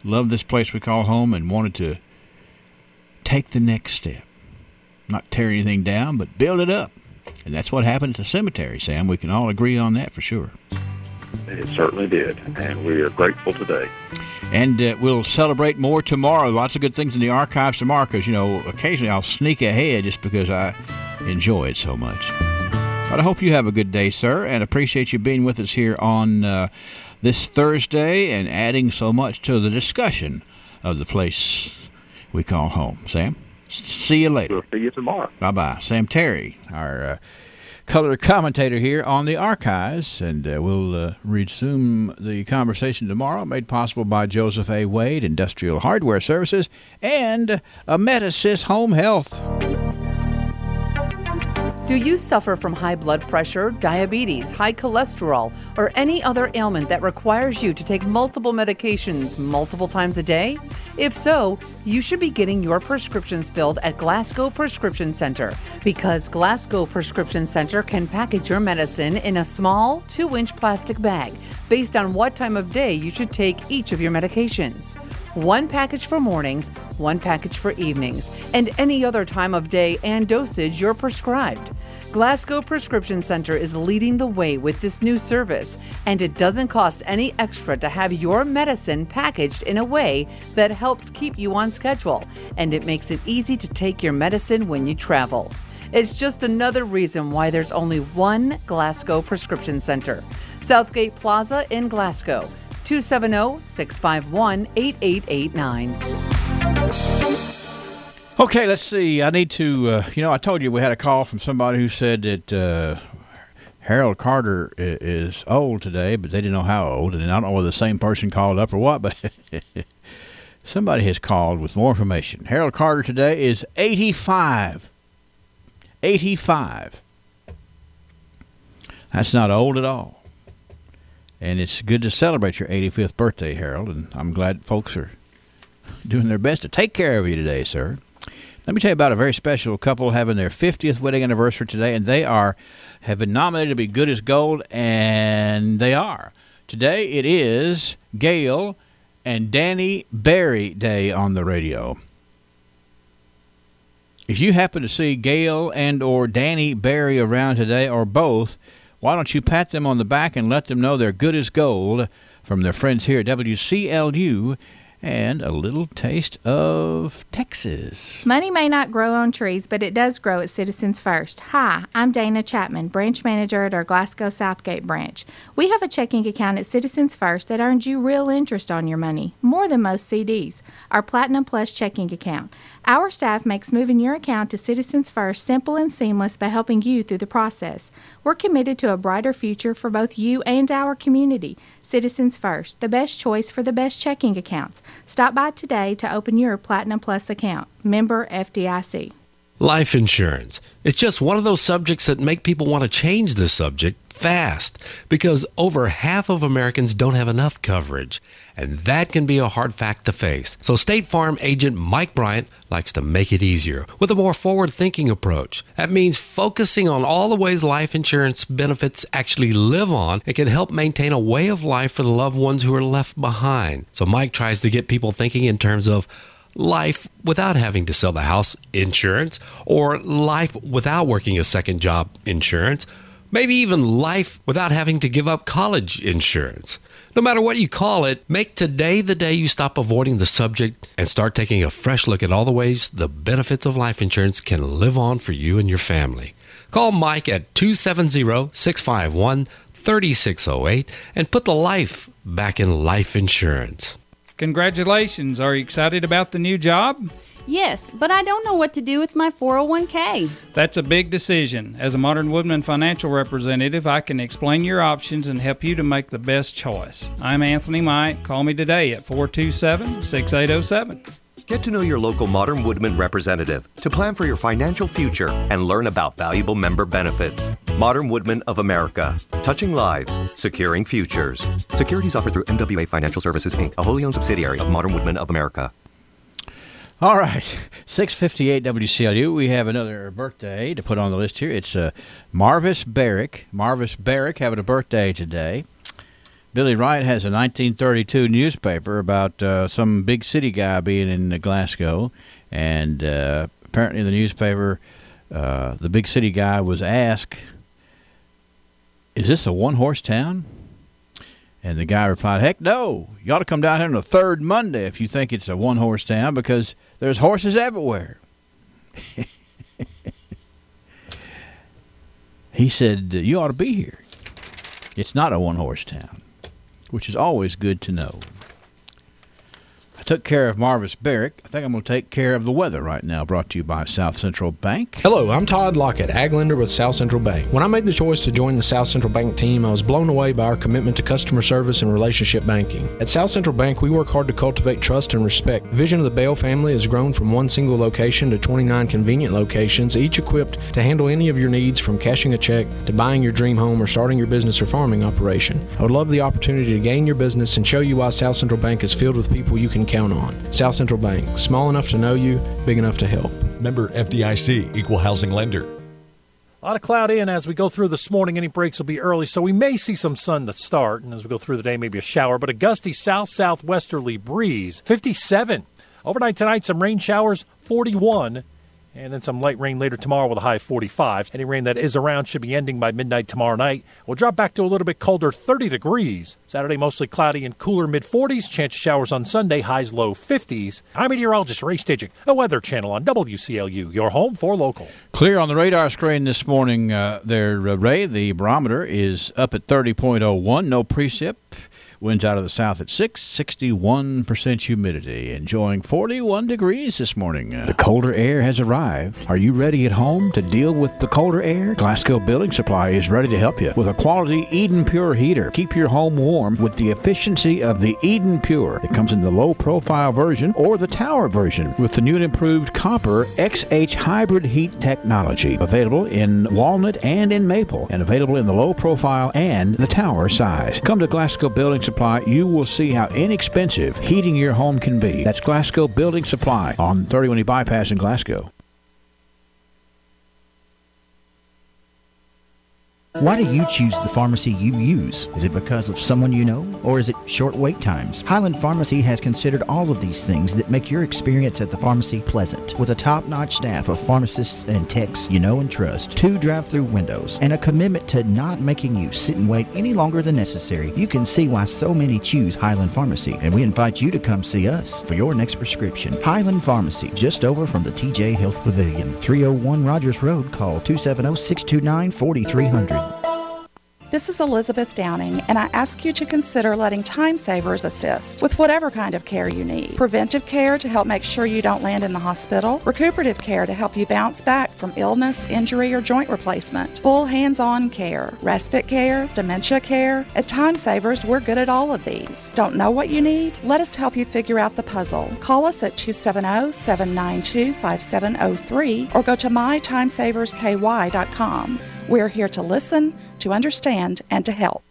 loved this place we call home and wanted to take the next step. Not tear anything down, but build it up. And that's what happened at the cemetery, Sam. We can all agree on that for sure. It certainly did, and we are grateful today. And we'll celebrate more tomorrow. Lots of good things in the archives tomorrow because, occasionally I'll sneak ahead just because I enjoy it so much. But I hope you have a good day, sir, and appreciate you being with us here on this Thursday and adding so much to the discussion of the place we call home. Sam, see you later. We'll see you tomorrow. Bye-bye. Sam Terry, our color commentator here on the archives, and we'll resume the conversation tomorrow, made possible by Joseph A. Wade, Industrial Hardware Services, and Amedisys Home Health. Do you suffer from high blood pressure, diabetes, high cholesterol, or any other ailment that requires you to take multiple medications multiple times a day? If so, you should be getting your prescriptions filled at Glasgow Prescription Center, because Glasgow Prescription Center can package your medicine in a small 2-inch plastic bag based on what time of day you should take each of your medications. 1 package for mornings, 1 package for evenings, and any other time of day and dosage you're prescribed. Glasgow Prescription Center is leading the way with this new service, and it doesn't cost any extra to have your medicine packaged in a way that helps keep you on schedule, and it makes it easy to take your medicine when you travel. It's just another reason why there's only one Glasgow Prescription Center. Southgate Plaza in Glasgow, 270-651-8889. Okay, let's see. I need to, I told you we had a call from somebody who said that Harold Carter is old today, but they didn't know how old, and I don't know whether the same person called up or what, but somebody has called with more information. Harold Carter today is 85. 85. That's not old at all. And it's good to celebrate your 85th birthday, Harold, and I'm glad folks are doing their best to take care of you today, sir. Let me tell you about a very special couple having their 50th wedding anniversary today, and they have been nominated to be good as gold, and they are. Today it is Gail and Danny Berry Day on the radio. If you happen to see Gail and or Danny Berry around today, or both, why don't you pat them on the back and let them know they're good as gold from their friends here at WCLU and a little taste of Texas. Money may not grow on trees, but it does grow at Citizens First. Hi, I'm Dana Chapman, branch manager at our Glasgow Southgate branch. We have a checking account at Citizens First that earns you real interest on your money, more than most CDs. Our Platinum Plus checking account. Our staff makes moving your account to Citizens First simple and seamless by helping you through the process. We're committed to a brighter future for both you and our community. Citizens First, the best choice for the best checking accounts. Stop by today to open your Platinum Plus account. Member FDIC. Life insurance. It's just one of those subjects that make people want to change the subject fast because over half of Americans don't have enough coverage, and that can be a hard fact to face. So State Farm agent Mike Bryant likes to make it easier with a more forward-thinking approach. That means focusing on all the ways life insurance benefits actually live on and can help maintain a way of life for the loved ones who are left behind. So Mike tries to get people thinking in terms of life without having to sell the house insurance, or life without working a second job insurance, maybe even life without having to give up college insurance. No matter what you call it, make today the day you stop avoiding the subject and start taking a fresh look at all the ways the benefits of life insurance can live on for you and your family. Call Mike at 270-651-3608 and put the life back in life insurance. Congratulations. Are you excited about the new job? Yes, but I don't know what to do with my 401k. That's a big decision. As a Modern Woodman financial representative, I can explain your options and help you to make the best choice. I'm Anthony Mike. Call me today at 427-6807. Get to know your local Modern Woodman representative to plan for your financial future and learn about valuable member benefits. Modern Woodman of America. Touching lives, securing futures. Securities offered through MWA Financial Services, Inc., a wholly owned subsidiary of Modern Woodman of America. All right, 6:58 WCLU. We have another birthday to put on the list here. It's Marvis Barrick. Marvis Barrick having a birthday today. Billy Wright has a 1932 newspaper about some big city guy being in Glasgow, and apparently in the newspaper, the big city guy was asked, "Is this a one-horse town?" And the guy replied, "Heck no! You ought to come down here on the third Monday if you think it's a one-horse town, because there's horses everywhere." He said, "You ought to be here. It's not a one-horse town," which is always good to know. I took care of Marvis Barrick. I think I'm going to take care of the weather right now, brought to you by South Central Bank. Hello, I'm Todd Lockett, ag lender with South Central Bank. When I made the choice to join the South Central Bank team, I was blown away by our commitment to customer service and relationship banking. At South Central Bank, we work hard to cultivate trust and respect. The vision of the Bale family has grown from one single location to 29 convenient locations, each equipped to handle any of your needs, from cashing a check to buying your dream home or starting your business or farming operation. I would love the opportunity to gain your business and show you why South Central Bank is filled with people you can count on. South Central Bank, small enough to know you, big enough to help. Member FDIC, Equal Housing Lender. A lot of cloud in as we go through this morning. Any breaks will be early, so we may see some sun to start. And as we go through the day, maybe a shower. But a gusty south-southwesterly breeze, 57. Overnight tonight, some rain showers, 41. And then some light rain later tomorrow with a high of 45. Any rain that is around should be ending by midnight tomorrow night. We'll drop back to a little bit colder, 30 degrees. Saturday, mostly cloudy and cooler, mid-40s. Chance of showers on Sunday, highs low 50s. I'm meteorologist Ray Staging, a Weather Channel on WCLU, your home for local. Clear on the radar screen this morning there, Ray. The barometer is up at 30.01. No precip. Winds out of the south at 6, 61% humidity. Enjoying 41 degrees this morning. The colder air has arrived. Are you ready at home to deal with the colder air? Glasgow Building Supply is ready to help you with a quality Eden Pure heater. Keep your home warm with the efficiency of the Eden Pure. It comes in the low-profile version or the tower version with the new and improved copper XH hybrid heat technology. Available in walnut and in maple, and available in the low-profile and the tower size. Come to Glasgow Building Supply. You will see how inexpensive heating your home can be. That's Glasgow Building Supply on 31E Bypass in Glasgow. Why do you choose the pharmacy you use? Is it because of someone you know, or is it short wait times? Highland Pharmacy has considered all of these things that make your experience at the pharmacy pleasant. With a top-notch staff of pharmacists and techs you know and trust, 2 drive-through windows, and a commitment to not making you sit and wait any longer than necessary, you can see why so many choose Highland Pharmacy, and we invite you to come see us for your next prescription. Highland Pharmacy, just over from the TJ Health Pavilion, 301 Rogers Road. Call 270-629-4300. This is Elizabeth Downing, and I ask you to consider letting Time Savers assist with whatever kind of care you need. Preventive care to help make sure you don't land in the hospital. Recuperative care to help you bounce back from illness, injury, or joint replacement. Full hands-on care. Respite care, dementia care. At Time Savers, we're good at all of these. Don't know what you need? Let us help you figure out the puzzle. Call us at 270-792-5703 or go to mytimesaversky.com. We're here to listen, to understand, and to help.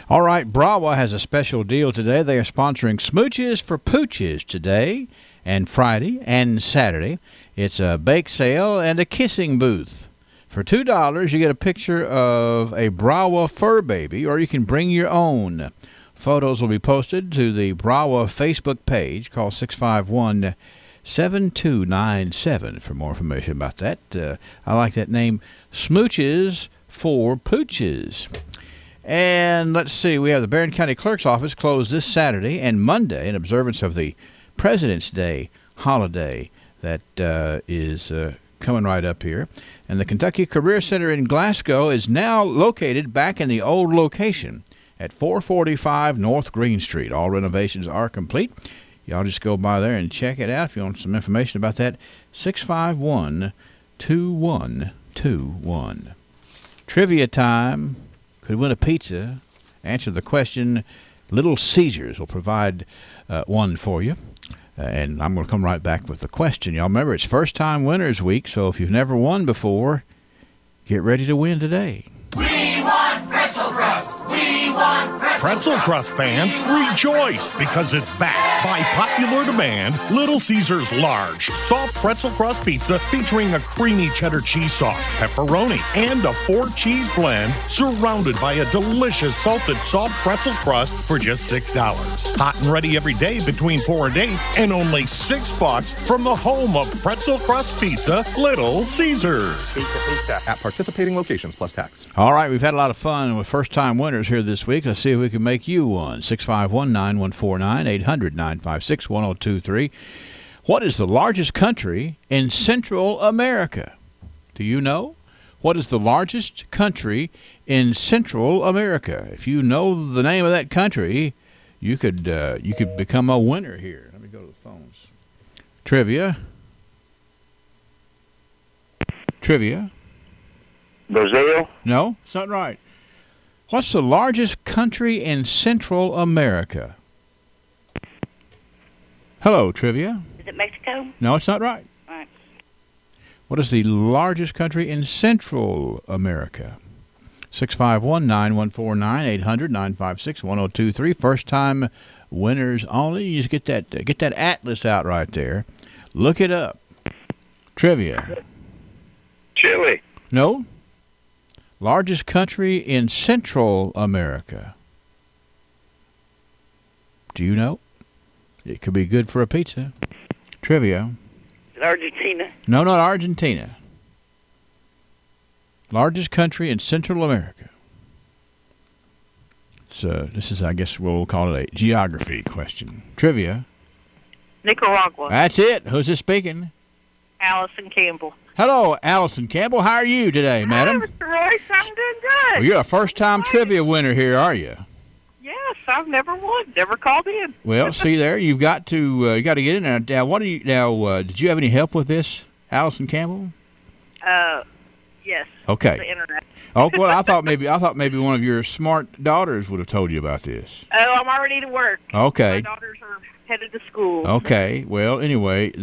All right, Brawa has a special deal today. They are sponsoring Smooches for Pooches today and Friday and Saturday. It's a bake sale and a kissing booth. For $2, you get a picture of a Brawa fur baby, or you can bring your own. Photos will be posted to the Brawa Facebook page. Call 651-7297 for more information about that. I like that name, Smooches for Pooches. And let's see, we have the Barron County Clerk's Office closed this Saturday and Monday in observance of the President's Day holiday that is coming right up here. And the Kentucky Career Center in Glasgow is now located back in the old location at 445 North Green Street. All renovations are complete. Y'all just go by there and check it out. If you want some information about that, 651-2121. Trivia time. Could win a pizza. Answer the question. Little Caesars will provide one for you. And I'm going to come right back with the question. Y'all remember, it's First Time Winners Week, so if you've never won before, get ready to win today. We want pretzel crust! We want pretzel crust fans, rejoice because it's back by popular demand. Little Caesars large soft pretzel crust pizza featuring a creamy cheddar cheese sauce, pepperoni, and a 4-cheese blend surrounded by a delicious salted soft pretzel crust for just $6. Hot and ready every day between 4 and 8 and only $6 from the home of pretzel crust pizza, Little Caesars. Pizza. At participating locations plus tax. All right, we've had a lot of fun with first-time winners here this week. Let's see if we can make you one. 651-9149, 800-956-1023. What is the largest country in Central America? Do you know? What is the largest country in Central America? If you know the name of that country, you could become a winner here. Let me go to the phones. Trivia. Brazil? No, it's not right. What's the largest country in Central America? Hello, Trivia. Is it Mexico? No, it's not right. All right. What is the largest country in Central America? 651-9149, 800-956-1023. First-time winners only. You just get that atlas out right there. Look it up. Trivia. Chile. No. Largest country in Central America. Do you know? It could be good for a pizza. Trivia. Is it Argentina? No, not Argentina. Largest country in Central America. So this is, I guess, we'll call it a geography question. Trivia. Nicaragua. That's it. Who's this speaking? Allison Campbell. Hello, Allison Campbell. How are you today, madam? Hi, Mr. Royce. I'm doing good. Well, you're a first-time trivia winner here, are you? Yes. I've never won. Never called in. Well, see there, you got to get in there. Now, did you have any help with this, Allison Campbell? Yes. Okay. The internet. Oh well, I thought maybe one of your smart daughters would have told you about this. Oh, I'm already to work. Okay. My daughters are headed to school. Okay. Well, anyway,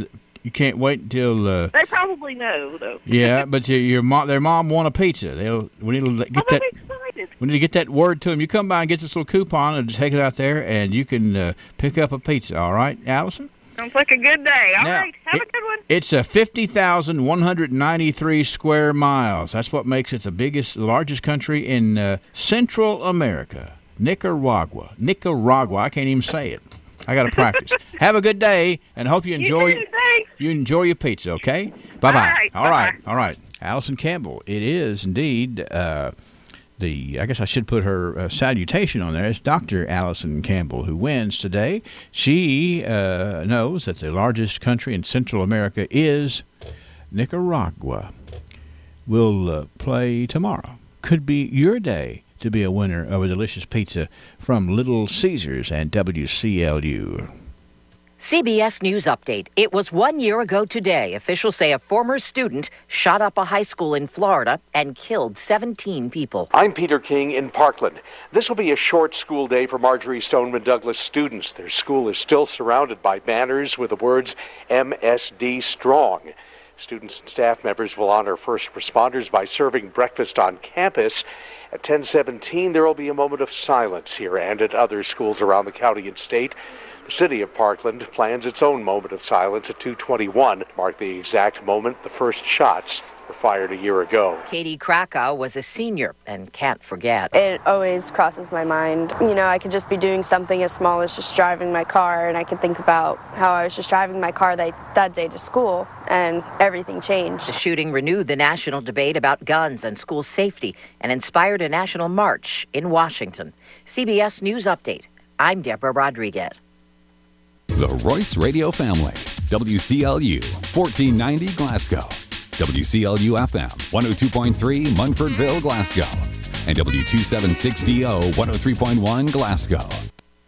you can't wait until. They probably know, though. Yeah, but their mom won a pizza. We need to get that. Excited. We need to get that word to them. You come by and get this little coupon and take it out there, and you can pick up a pizza. All right, Allison? Sounds like a good day. All Now, right, have a good one. It's a 50,193 square miles. That's what makes it the largest country in Central America. Nicaragua. I can't even say it. I got to practice. Have a good day, and hope you enjoy your pizza, okay? Bye-bye. All right. Allison Campbell. It is indeed I guess I should put her salutation on there. It's Dr. Allison Campbell who wins today. She knows that the largest country in Central America is Nicaragua. We'll play tomorrow. Could be your day to be a winner of a delicious pizza from Little Caesars and WCLU. CBS News Update. It was 1 year ago today. Officials say a former student shot up a high school in Florida and killed 17 people. I'm Peter King in Parkland. This will be a short school day for Marjorie Stoneman Douglas students. Their school is still surrounded by banners with the words MSD Strong. Students and staff members will honor first responders by serving breakfast on campus. At 10:17, there will be a moment of silence here and at other schools around the county and state. The city of Parkland plans its own moment of silence at 2:21 to mark the exact moment the first shots were fired a year ago. Katie Krakow was a senior and can't forget. It always crosses my mind. I could just be doing something as small as just driving my car, and I could think about how I was just driving my car that day to school, and everything changed. The shooting renewed the national debate about guns and school safety and inspired a national march in Washington. CBS News Update. I'm Deborah Rodriguez. The Royce Radio Family. WCLU 1490 Glasgow. WCLU FM 102.3 Munfordville, Glasgow. And W276DO 103.1 Glasgow.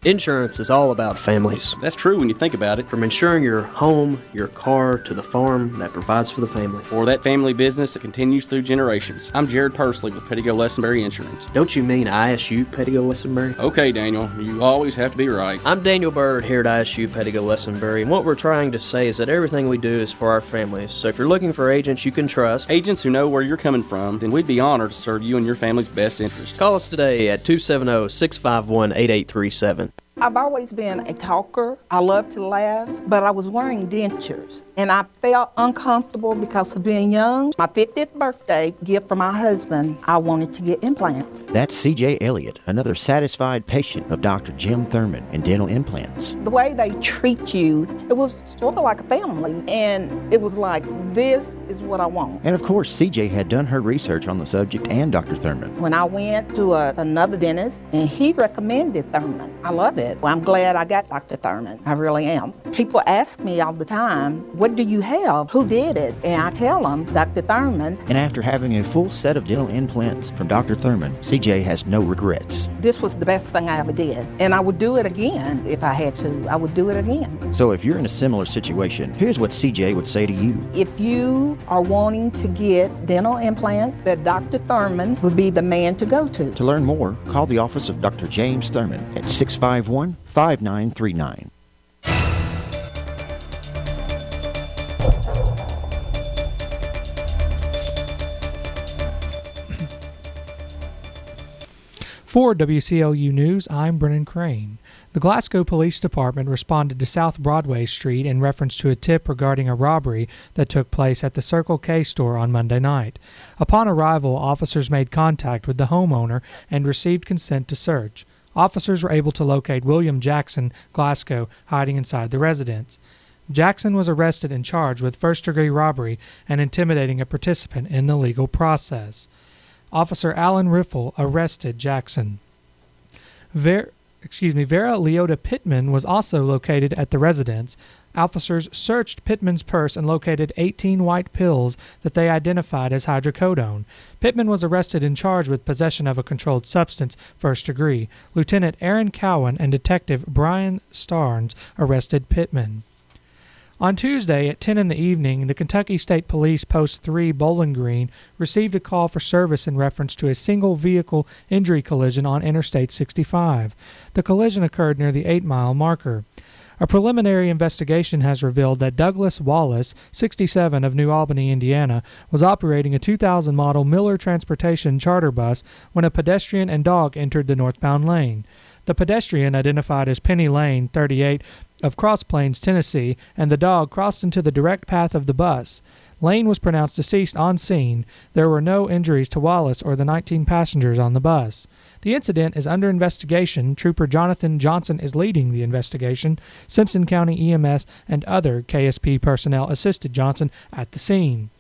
Insurance is all about families. That's true when you think about it. From insuring your home, your car, to the farm that provides for the family. Or that family business that continues through generations. I'm Jared Pursley with Pettigo Lessenberry Insurance. Don't you mean ISU Pettigo Lessenberry? Okay, Daniel, you always have to be right. I'm Daniel Bird here at ISU Pettigo Lessenberry, and what we're trying to say is that everything we do is for our families. So if you're looking for agents you can trust, agents who know where you're coming from, then we'd be honored to serve you and your family's best interest. Call us today at 270-651-8837. I've always been a talker. I love to laugh, but I was wearing dentures, and I felt uncomfortable because of being young. My 50th birthday gift for my husband, I wanted to get implants. That's C.J. Elliott, another satisfied patient of Dr. Jim Thurman in dental implants. The way they treat you, it was sort of like a family, and it was like, this is what I want. And of course, C.J. had done her research on the subject and Dr. Thurman. When I went to another dentist, and he recommended Thurman. I love it. Well, I'm glad I got Dr. Thurman. I really am. People ask me all the time, what do you have? Who did it? And I tell them, Dr. Thurman. And after having a full set of dental implants from Dr. Thurman, CJ has no regrets. This was the best thing I ever did. And I would do it again if I had to. I would do it again. So if you're in a similar situation, here's what CJ would say to you. If you are wanting to get dental implants, that Dr. Thurman would be the man to go to. To learn more, call the office of Dr. James Thurman at 651-5939. For WCLU News, I'm Brennan Crane. The Glasgow Police Department responded to South Broadway Street in reference to a tip regarding a robbery that took place at the Circle K store on Monday night. Upon arrival, officers made contact with the homeowner and received consent to search. Officers were able to locate William Jackson, Glasgow, hiding inside the residence. Jackson was arrested and charged with first-degree robbery and intimidating a participant in the legal process. Officer Alan Riffle arrested Jackson. Vera Leota Pittman was also located at the residence. Officers searched Pittman's purse and located 18 white pills that they identified as hydrocodone. Pittman was arrested and charged with possession of a controlled substance, first degree. Lieutenant Aaron Cowan and Detective Brian Starnes arrested Pittman. On Tuesday at 10 in the evening, the Kentucky State Police Post 3 Bowling Green received a call for service in reference to a single-vehicle injury collision on Interstate 65. The collision occurred near the 8-mile marker. A preliminary investigation has revealed that Douglas Wallace, 67, of New Albany, Indiana, was operating a 2000-model Miller Transportation charter bus when a pedestrian and dog entered the northbound lane. The pedestrian, identified as Penny Lane, 38, of Cross Plains, Tennessee, and the dog crossed into the direct path of the bus. Lane was pronounced deceased on scene. There were no injuries to Wallace or the 19 passengers on the bus. The incident is under investigation. Trooper Jonathan Johnson is leading the investigation. Simpson County EMS and other KSP personnel assisted Johnson at the scene.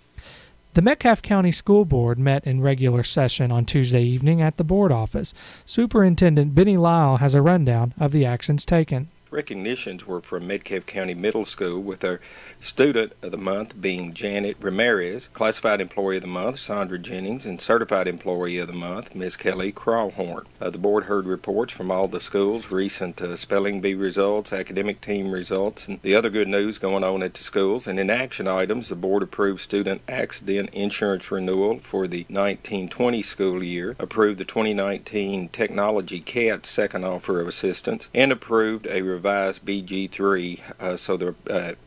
The Metcalfe County School Board met in regular session on Tuesday evening at the board office. Superintendent Benny Lyle has a rundown of the actions taken. Recognitions were from Metcalfe County Middle School, with our Student of the Month being Janet Ramirez, Classified Employee of the Month Sandra Jennings, and Certified Employee of the Month Miss Kelly Crawhorn. The board heard reports from all the schools, recent spelling bee results, academic team results, and the other good news going on at the schools. And in action items, the board approved student accident insurance renewal for the 1920 school year, approved the 2019 Technology CAT second offer of assistance, and approved a revised BG3 so the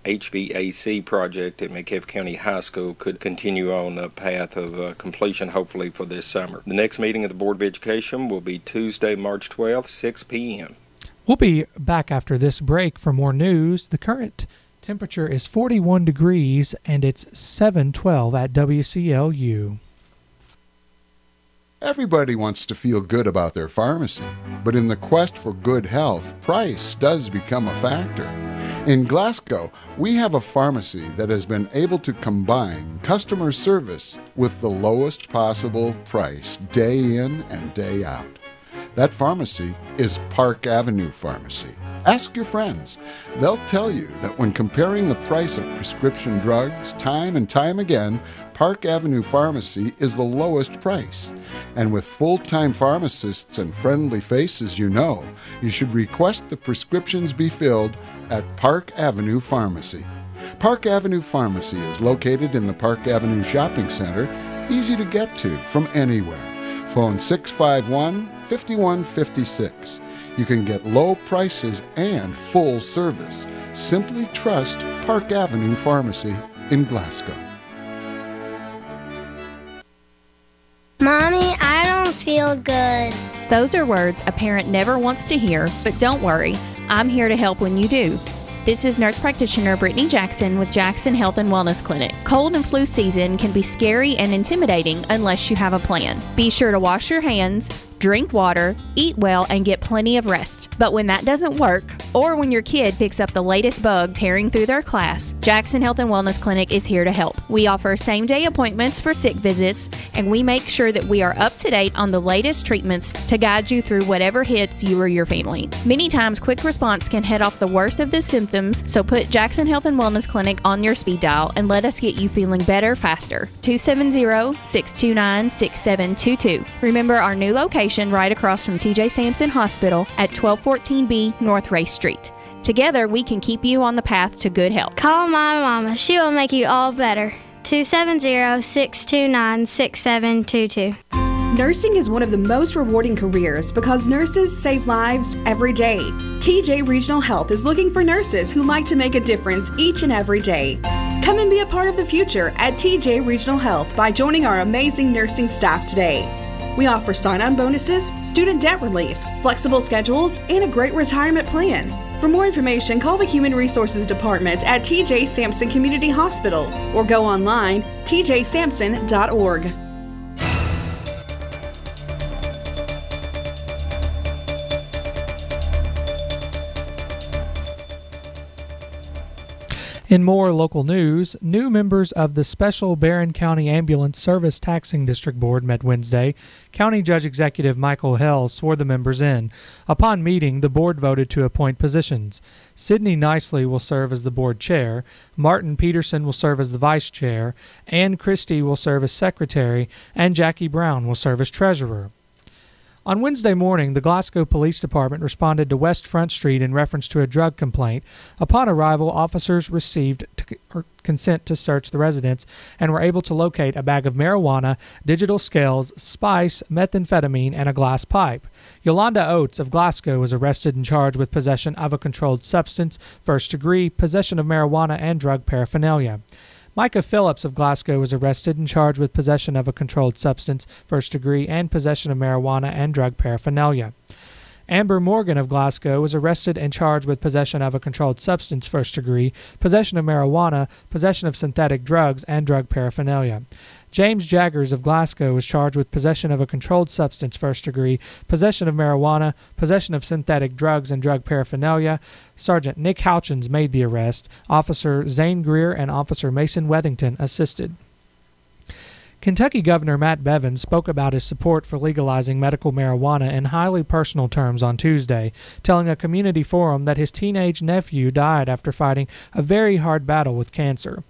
HVAC project at Metcalfe County High School could continue on a path of completion, hopefully, for this summer. The next meeting of the Board of Education will be Tuesday, March 12th, 6 p.m. We'll be back after this break for more news. The current temperature is 41 degrees, and it's 7:12 at WCLU. Everybody wants to feel good about their pharmacy, but in the quest for good health, price does become a factor. In Glasgow, we have a pharmacy that has been able to combine customer service with the lowest possible price day in and day out. That pharmacy is Park Avenue Pharmacy. Ask your friends. They'll tell you that when comparing the price of prescription drugs time and time again, Park Avenue Pharmacy is the lowest price. And with full-time pharmacists and friendly faces you know, you should request the prescriptions be filled at Park Avenue Pharmacy. Park Avenue Pharmacy is located in the Park Avenue Shopping Center, easy to get to from anywhere. Phone 651-5156. You can get low prices and full service. Simply trust Park Avenue Pharmacy in Glasgow. Mommy, I don't feel good. Those are words a parent never wants to hear, but don't worry, I'm here to help when you do. This is nurse practitioner Brittany Jackson with Jackson Health and Wellness Clinic. Cold and flu season can be scary and intimidating unless you have a plan. Be sure to wash your hands, drink water, eat well, and get plenty of rest. But when that doesn't work, or when your kid picks up the latest bug tearing through their class, Jackson Health and Wellness Clinic is here to help. We offer same-day appointments for sick visits, and we make sure that we are up to date on the latest treatments to guide you through whatever hits you or your family. Many times, quick response can head off the worst of the symptoms, so put Jackson Health and Wellness Clinic on your speed dial and let us get you feeling better faster. 270-629-6722. Remember our new location right across from TJ Sampson Hospital at 1214B North Race Street. Together, we can keep you on the path to good health. Call my mama. She will make you all better. 270-629-6722. Nursing is one of the most rewarding careers because nurses save lives every day. TJ Regional Health is looking for nurses who like to make a difference each and every day. Come and be a part of the future at TJ Regional Health by joining our amazing nursing staff today. We offer sign-on bonuses, student debt relief, flexible schedules, and a great retirement plan. For more information, call the Human Resources Department at TJ Sampson Community Hospital or go online tjsampson.org. In more local news, new members of the Special Barron County Ambulance Service Taxing District Board met Wednesday. County Judge Executive Michael Hell swore the members in. Upon meeting, the board voted to appoint positions. Sidney Nicely will serve as the board chair, Martin Peterson will serve as the vice chair, Ann Christie will serve as secretary, and Jackie Brown will serve as treasurer. On Wednesday morning, the Glasgow Police Department responded to West Front Street in reference to a drug complaint. Upon arrival, officers received consent to search the residence and were able to locate a bag of marijuana, digital scales, spice, methamphetamine, and a glass pipe. Yolanda Oates of Glasgow was arrested and charged with possession of a controlled substance, first degree, possession of marijuana, and drug paraphernalia. Micah Phillips of Glasgow was arrested and charged with possession of a controlled substance, first degree, and possession of marijuana and drug paraphernalia. Amber Morgan of Glasgow was arrested and charged with possession of a controlled substance, first degree, possession of marijuana, possession of synthetic drugs, and drug paraphernalia. James Jaggers of Glasgow was charged with possession of a controlled substance, first degree, possession of marijuana, possession of synthetic drugs, and drug paraphernalia. Sergeant Nick Houchins made the arrest. Officer Zane Greer and Officer Mason Wethington assisted. Kentucky Governor Matt Bevin spoke about his support for legalizing medical marijuana in highly personal terms on Tuesday, telling a community forum that his teenage nephew died after fighting a very hard battle with cancer.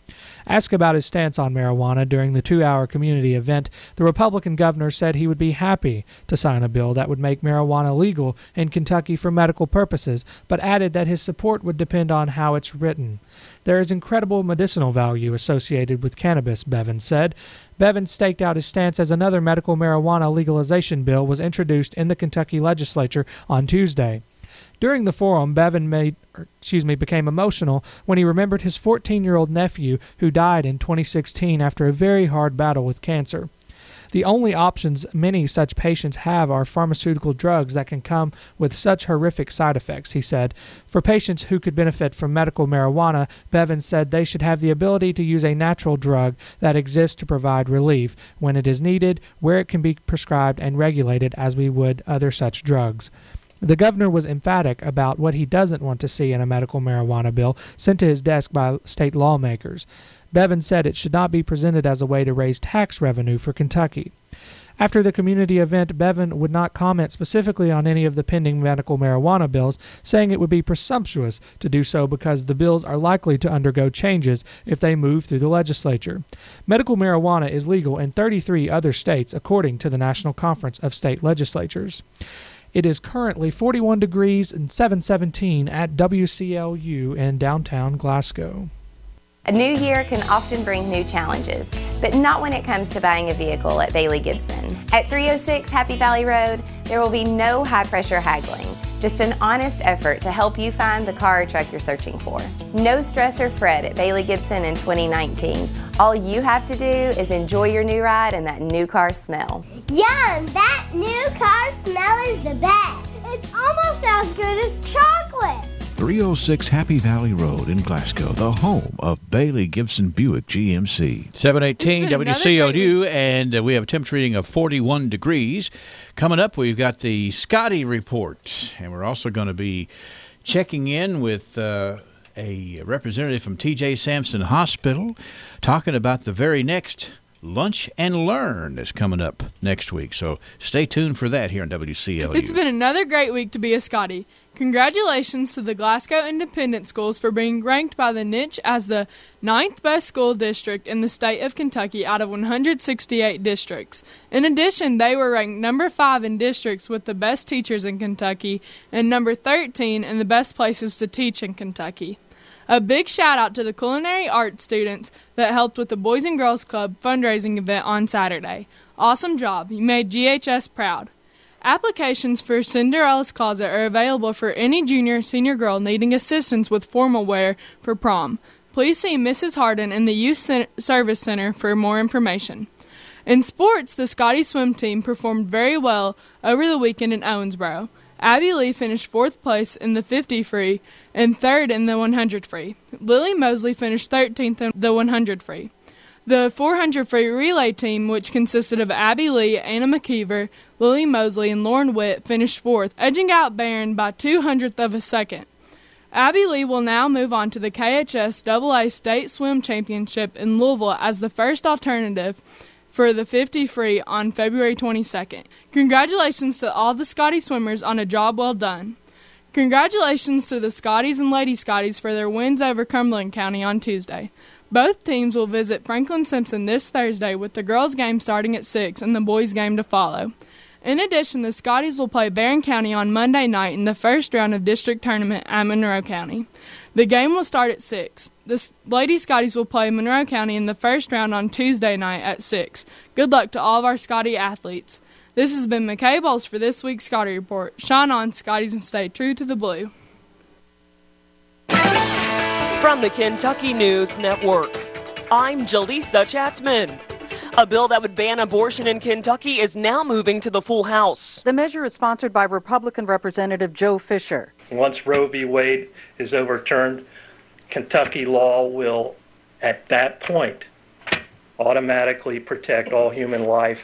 Asked about his stance on marijuana during the 2-hour community event, the Republican governor said he would be happy to sign a bill that would make marijuana legal in Kentucky for medical purposes, but added that his support would depend on how it's written. There is incredible medicinal value associated with cannabis, Bevin said. Bevin staked out his stance as another medical marijuana legalization bill was introduced in the Kentucky legislature on Tuesday. During the forum, Bevin became emotional when he remembered his 14-year-old nephew who died in 2016 after a very hard battle with cancer. The only options many such patients have are pharmaceutical drugs that can come with such horrific side effects, he said. For patients who could benefit from medical marijuana, Bevin said they should have the ability to use a natural drug that exists to provide relief when it is needed, where it can be prescribed and regulated as we would other such drugs. The governor was emphatic about what he doesn't want to see in a medical marijuana bill sent to his desk by state lawmakers. Bevin said it should not be presented as a way to raise tax revenue for Kentucky. After the community event, Bevin would not comment specifically on any of the pending medical marijuana bills, saying it would be presumptuous to do so because the bills are likely to undergo changes if they move through the legislature. Medical marijuana is legal in 33 other states, according to the National Conference of State Legislatures. It is currently 41 degrees and 717 at WCLU in downtown Glasgow. A new year can often bring new challenges, but not when it comes to buying a vehicle at Bailey Gibson. At 306 Happy Valley Road, there will be no high-pressure haggling, just an honest effort to help you find the car or truck you're searching for. No stress or fret at Bailey Gibson in 2019. All you have to do is enjoy your new ride and that new car smell. Yum! That new car smell is the best. It's almost as good as chocolate. 306 Happy Valley Road in Glasgow, the home of Bailey Gibson Buick GMC. 718 WCLU, and we have a temperature reading of 41 degrees. Coming up, we've got the Scotty Report, and we're also going to be checking in with a representative from T.J. Sampson Hospital, talking about the very next Lunch and Learn that's coming up next week. So stay tuned for that here on WCLU. It's been another great week to be a Scotty. Congratulations to the Glasgow Independent Schools for being ranked by the Niche as the 9th best school district in the state of Kentucky out of 168 districts. In addition, they were ranked number 5 in districts with the best teachers in Kentucky and number 13 in the best places to teach in Kentucky. A big shout out to the culinary arts students that helped with the Boys and Girls Club fundraising event on Saturday. Awesome job. You made GHS proud. Applications for Cinderella's Closet are available for any junior or senior girl needing assistance with formal wear for prom. Please see Mrs. Harden in the Youth Service Center for more information. In sports, the Scotty swim team performed very well over the weekend in Owensboro. Abby Lee finished 4th place in the 50 free and 3rd in the 100 free. Lily Mosley finished 13th in the 100 free. The 400 free relay team, which consisted of Abby Lee, Anna McKeever, Lily Mosley, and Lauren Witt, finished 4th, edging out Barron by 0.02 of a second. Abby Lee will now move on to the KHS AA State Swim Championship in Louisville as the first alternative for the 50 free on February 22nd. Congratulations to all the Scotty swimmers on a job well done. Congratulations to the Scotties and Lady Scotties for their wins over Cumberland County on Tuesday. Both teams will visit Franklin Simpson this Thursday with the girls' game starting at 6 and the boys' game to follow. In addition, the Scotties will play Barron County on Monday night in the first round of district tournament at Monroe County. The game will start at 6. The Lady Scotties will play Monroe County in the first round on Tuesday night at 6. Good luck to all of our Scotty athletes. This has been McKay Bowles for this week's Scotty Report. Shine on, Scotties, and stay true to the blue. From the Kentucky News Network, I'm Jaleesa Chatzman. A bill that would ban abortion in Kentucky is now moving to the full House. The measure is sponsored by Republican Representative Joe Fisher. Once Roe v. Wade is overturned, Kentucky law will, at that point, automatically protect all human life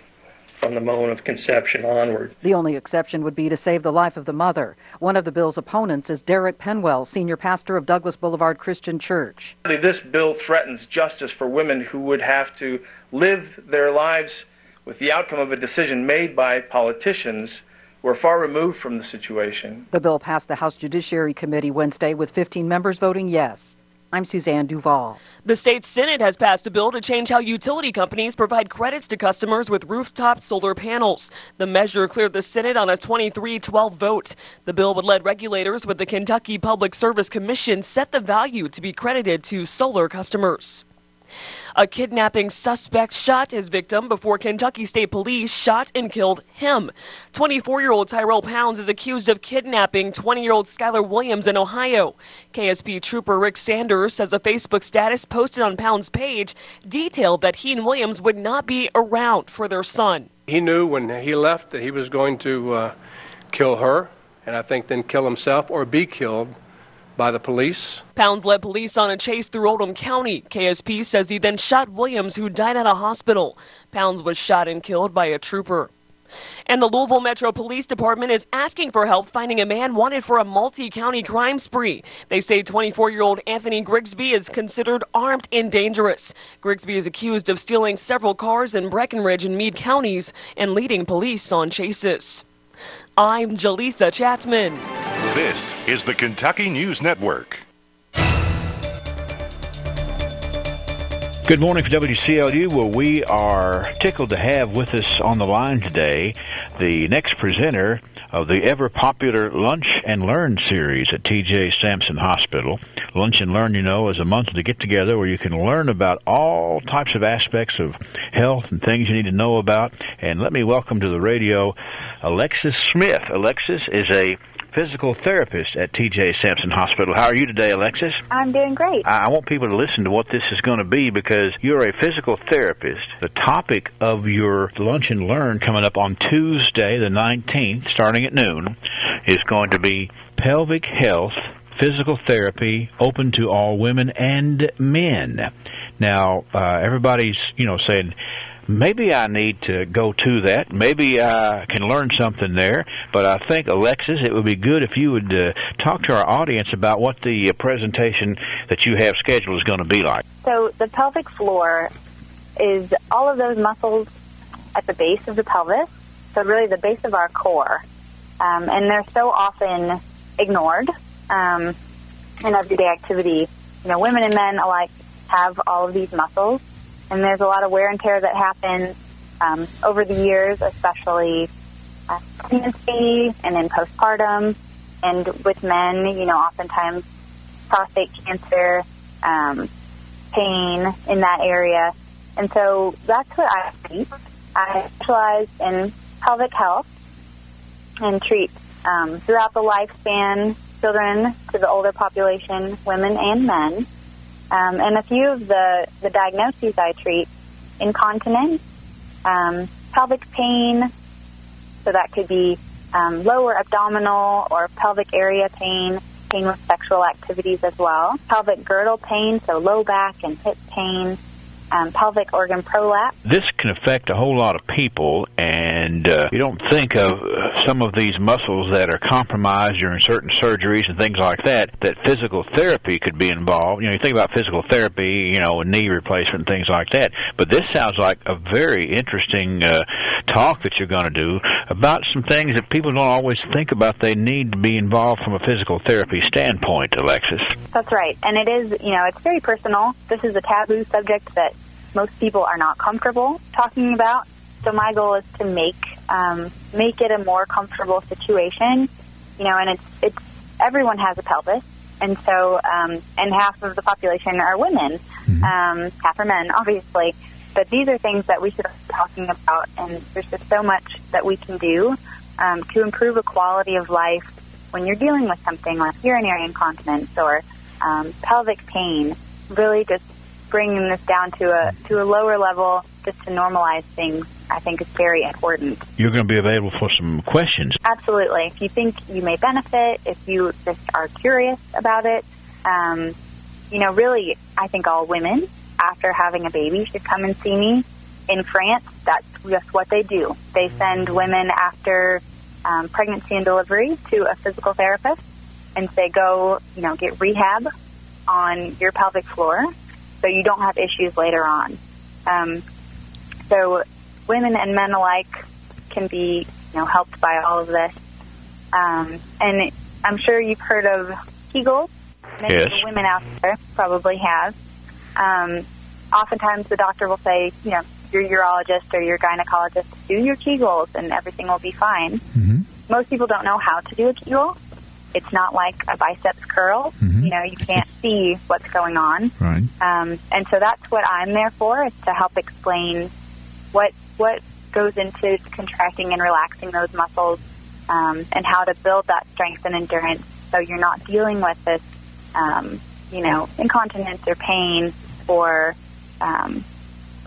from the moment of conception onward. The only exception would be to save the life of the mother. One of the bill's opponents is Derek Penwell, senior pastor of Douglas Boulevard Christian Church. This bill threatens justice for women who would have to live their lives with the outcome of a decision made by politicians who are far removed from the situation. The bill passed the House Judiciary Committee Wednesday with 15 members voting yes. I'm Suzanne Duval. The state Senate has passed a bill to change how utility companies provide credits to customers with rooftop solar panels. The measure cleared the Senate on a 23-12 vote. The bill would let regulators with the Kentucky Public Service Commission set the value to be credited to solar customers. A kidnapping suspect shot his victim before Kentucky State Police shot and killed him. 24-year-old Tyrell Pounds is accused of kidnapping 20-year-old Skylar Williams in Ohio. KSP Trooper Rick Sanders says a Facebook status posted on Pounds' page detailed that he and Williams would not be around for their son. He knew when he left that he was going to kill her, and I think then kill himself or be killed by the police. Pounds led police on a chase through Oldham County. KSP says he then shot Williams, who died at a hospital. Pounds was shot and killed by a trooper. And the Louisville Metro Police Department is asking for help finding a man wanted for a multi-county crime spree. They say 24-year-old Anthony Grigsby is considered armed and dangerous. Grigsby is accused of stealing several cars in Breckenridge and Meade counties and leading police on chases. I'm Jaleesa Chatzman. This is the Kentucky News Network. Good morning for WCLU. Well, we are tickled to have with us on the line today the next presenter of the ever-popular Lunch and Learn series at T.J. Sampson Hospital. Lunch and Learn, you know, is a monthly get-together where you can learn about all types of aspects of health and things you need to know about. And let me welcome to the radio Alexis Smith. Alexis is a physical therapist at T.J. Sampson Hospital. How are you today, Alexis? I'm doing great. I want people to listen to what this is going to be because you're a physical therapist. The topic of your Lunch and Learn coming up on Tuesday, the 19th, starting at noon, is going to be pelvic health, physical therapy, open to all women and men. Now, everybody's, saying, maybe I need to go to that. Maybe I can learn something there. But I think, Alexis, it would be good if you would talk to our audience about what the presentation that you have scheduled is going to be like. So the pelvic floor is all of those muscles at the base of the pelvis, so really the base of our core. And they're so often ignored in everyday activity. Women and men alike have all of these muscles. And there's a lot of wear and tear that happens over the years, especially pregnancy and in postpartum. And with men, oftentimes prostate cancer, pain in that area. And so that's what I treat. I specialize in pelvic health and treat throughout the lifespan, children to the older population, women and men. And a few of the diagnoses I treat: incontinence, pelvic pain, so that could be lower abdominal or pelvic area pain with sexual activities as well, pelvic girdle pain, so low back and hip pain, pelvic organ prolapse. This can affect a whole lot of people, and you don't think of some of these muscles that are compromised during certain surgeries and things like that physical therapy could be involved. You think about physical therapy, knee replacement, things like that. But this sounds like a very interesting talk that you're going to do about some things that people don't always think about they need to be involved from a physical therapy standpoint, Alexis. That's right. And it is, it's very personal. This is a taboo subject that most people are not comfortable talking about. So my goal is to make it a more comfortable situation, and it's everyone has a pelvis, and so and half of the population are women, half are men, obviously. But these are things that we should be talking about, and there's just so much that we can do to improve a quality of life when you're dealing with something like urinary incontinence or pelvic pain. Really, just bringing this down to a lower level, just to normalize things, I think is very important. You're going to be available for some questions. Absolutely. If you think you may benefit, if you just are curious about it, really, I think all women, after having a baby, should come and see me. In France, that's just what they do. They send women after pregnancy and delivery to a physical therapist and say, go, get rehab on your pelvic floor so you don't have issues later on. So women and men alike can be, helped by all of this. And I'm sure you've heard of Kegels. Many of the women out there probably have. Oftentimes the doctor will say, your urologist or your gynecologist, do your Kegels and everything will be fine. Most people don't know how to do a Kegel. It's not like a biceps curl. You can't see what's going on. Right. And so that's what I'm there for, is to help explain what goes into contracting and relaxing those muscles, and how to build that strength and endurance so you're not dealing with this, incontinence or pain or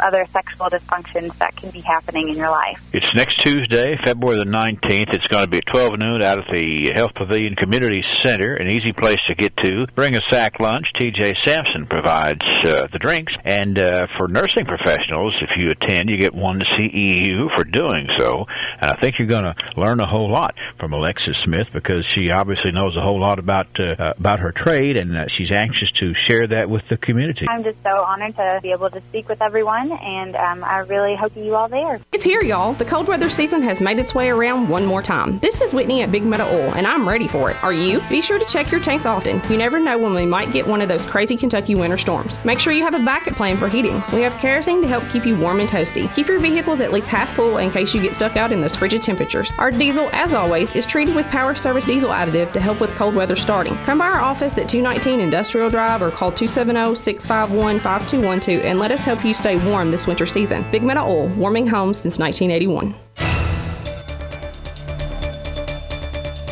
other sexual dysfunctions that can be happening in your life. It's next Tuesday, February the 19th. It's going to be at 12 noon out at the Health Pavilion Community Center, an easy place to get to. Bring a sack lunch. TJ Sampson provides the drinks. And for nursing professionals, if you attend, you get one CEU for doing so. And I think you're going to learn a whole lot from Alexis Smith, because she obviously knows a whole lot about her trade, and she's anxious to share that with the community. I'm just so honored to be able to speak with everyone, and I really hope you all there. It's here, y'all. The cold weather season has made its way around one more time. This is Whitney at Big Meadow Oil, and I'm ready for it. Are you? Be sure to check your tanks often. You never know when we might get one of those crazy Kentucky winter storms. Make sure you have a backup plan for heating. We have kerosene to help keep you warm and toasty. Keep your vehicles at least half full in case you get stuck out in those frigid temperatures. Our diesel, as always, is treated with Power Service diesel additive to help with cold weather starting. Come by our office at 219 Industrial Drive or call 270-651-5212 and let us help you stay warm this winter season. Big Meadow Oil, warming homes since 1981.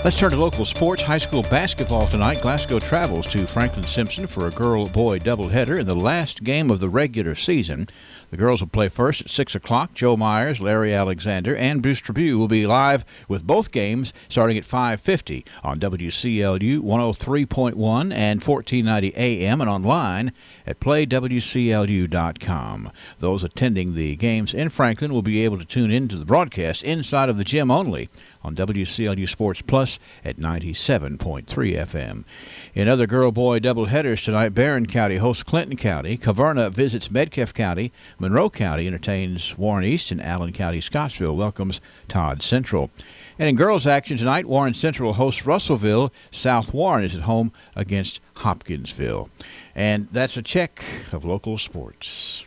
Let's turn to local sports. High school basketball tonight. Glasgow travels to Franklin Simpson for a girl-boy doubleheader in the last game of the regular season. The girls will play first at 6 o'clock. Joe Myers, Larry Alexander, and Bruce Trabue will be live with both games starting at 5:50 on WCLU 103.1 and 1490 AM and online at playwclu.com. Those attending the games in Franklin will be able to tune in to the broadcast inside of the gym only on WCLU Sports Plus at 97.3 FM. In other girl-boy doubleheaders tonight, Barron County hosts Clinton County, Caverna visits Metcalfe County, Monroe County entertains Warren East, and Allen County Scottsville welcomes Todd Central. And in girls action tonight, Warren Central hosts Russellville. South Warren is at home against Hopkinsville. And that's a check of local sports.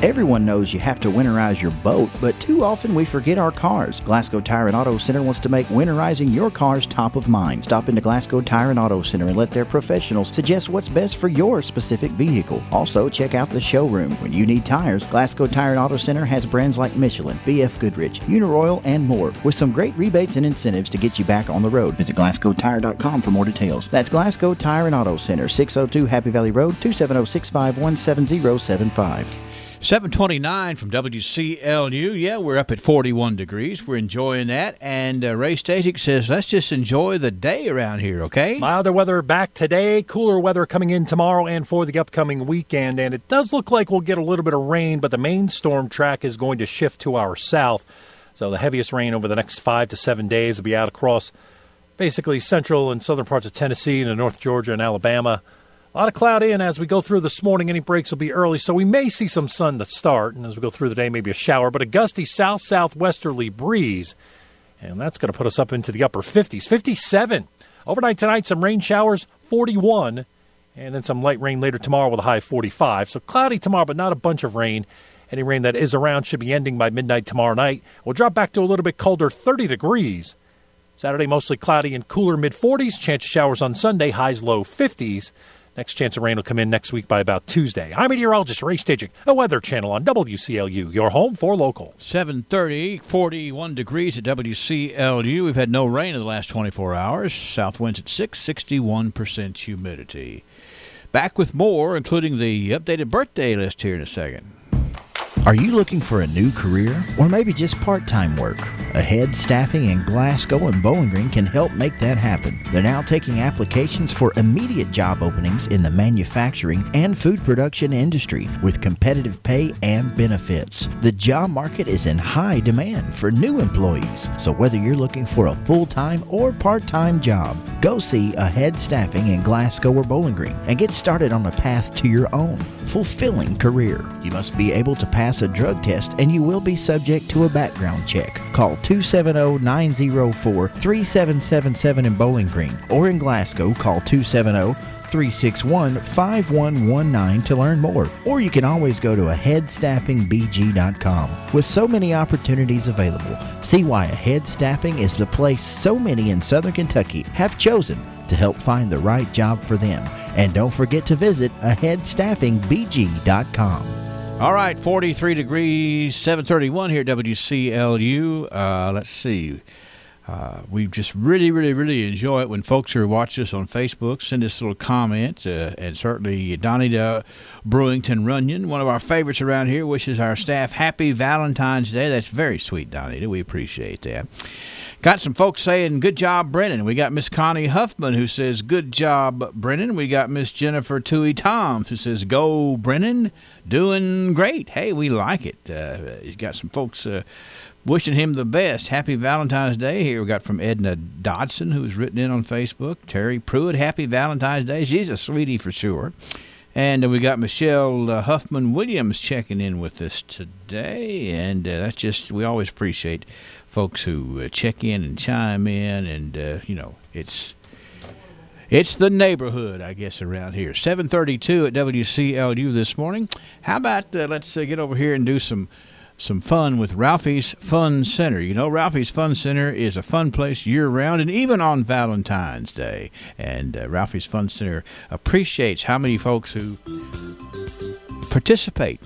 Everyone knows you have to winterize your boat, but too often we forget our cars. Glasgow Tire and Auto Center wants to make winterizing your cars top of mind. Stop into Glasgow Tire and Auto Center and let their professionals suggest what's best for your specific vehicle. Also, check out the showroom. When you need tires, Glasgow Tire and Auto Center has brands like Michelin, BF Goodrich, Uniroyal, and more, with some great rebates and incentives to get you back on the road. Visit GlasgowTire.com for more details. That's Glasgow Tire and Auto Center, 602 Happy Valley Road, 270-651-7075. 729 from WCLU. Yeah, we're up at 41 degrees. We're enjoying that. And Ray Stasic says, let's just enjoy the day around here, okay? Milder weather back today, cooler weather coming in tomorrow and for the upcoming weekend. And it does look like we'll get a little bit of rain, but the main storm track is going to shift to our south. So the heaviest rain over the next 5 to 7 days will be out across basically central and southern parts of Tennessee and North Georgia and Alabama. A lot of cloud in as we go through this morning. Any breaks will be early, so we may see some sun to start. And as we go through the day, maybe a shower. But a gusty south-southwesterly breeze. And that's going to put us up into the upper 50s. 57. Overnight tonight, some rain showers, 41. And then some light rain later tomorrow with a high of 45. So cloudy tomorrow, but not a bunch of rain. Any rain that is around should be ending by midnight tomorrow night. We'll drop back to a little bit colder, 30 degrees. Saturday, mostly cloudy and cooler mid-40s. Chance of showers on Sunday, highs low 50s. Next chance of rain will come in next week by about Tuesday. I'm meteorologist Ray Stasic, a Weather Channel on WCLU, your home for local. 7:30, 41 degrees at WCLU. We've had no rain in the last 24 hours. South winds at 6, 61% humidity. Back with more, including the updated birthday list here in a second. Are you looking for a new career or maybe just part-time work? Ahead Staffing in Glasgow and Bowling Green can help make that happen. They're now taking applications for immediate job openings in the manufacturing and food production industry with competitive pay and benefits. The job market is in high demand for new employees. So whether you're looking for a full-time or part-time job, go see Ahead Staffing in Glasgow or Bowling Green and get started on a path to your own fulfilling career. You must be able to pass a drug test and you will be subject to a background check. Call 270-904-3777 in Bowling Green or in Glasgow, call 270-361-5119 to learn more. Or you can always go to aheadstaffingbg.com. With so many opportunities available, see why Ahead Staffing is the place so many in Southern Kentucky have chosen to help find the right job for them. And don't forget to visit aheadstaffingbg.com. All right, 43 degrees, 731 here at WCLU. Let's see. We just really enjoy it when folks who watch us on Facebook send us little comments. And certainly Donnie Brewington Runyon, one of our favorites around here, wishes our staff happy Valentine's Day. That's very sweet, Donnie. We appreciate that. Got some folks saying, good job, Brennan. We got Miss Connie Huffman who says, good job, Brennan. We got Miss Jennifer Toohey Toms who says, go, Brennan. Doing great. Hey, we like it. He's got some folks wishing him the best. Happy Valentine's Day. Here we got from Edna Dodson, who's written in on Facebook. Terry Pruitt, happy Valentine's Day. She's a sweetie for sure. And we got Michelle Huffman Williams checking in with us today. And that's just, we always appreciate folks who check in and chime in. And, it's the neighborhood, I guess, around here. 7:32 at WCLU this morning. How about let's get over here and do some fun with Ralphie's Fun Center. You know, Ralphie's Fun Center is a fun place year-round and even on Valentine's Day. And Ralphie's Fun Center appreciates how many folks who participate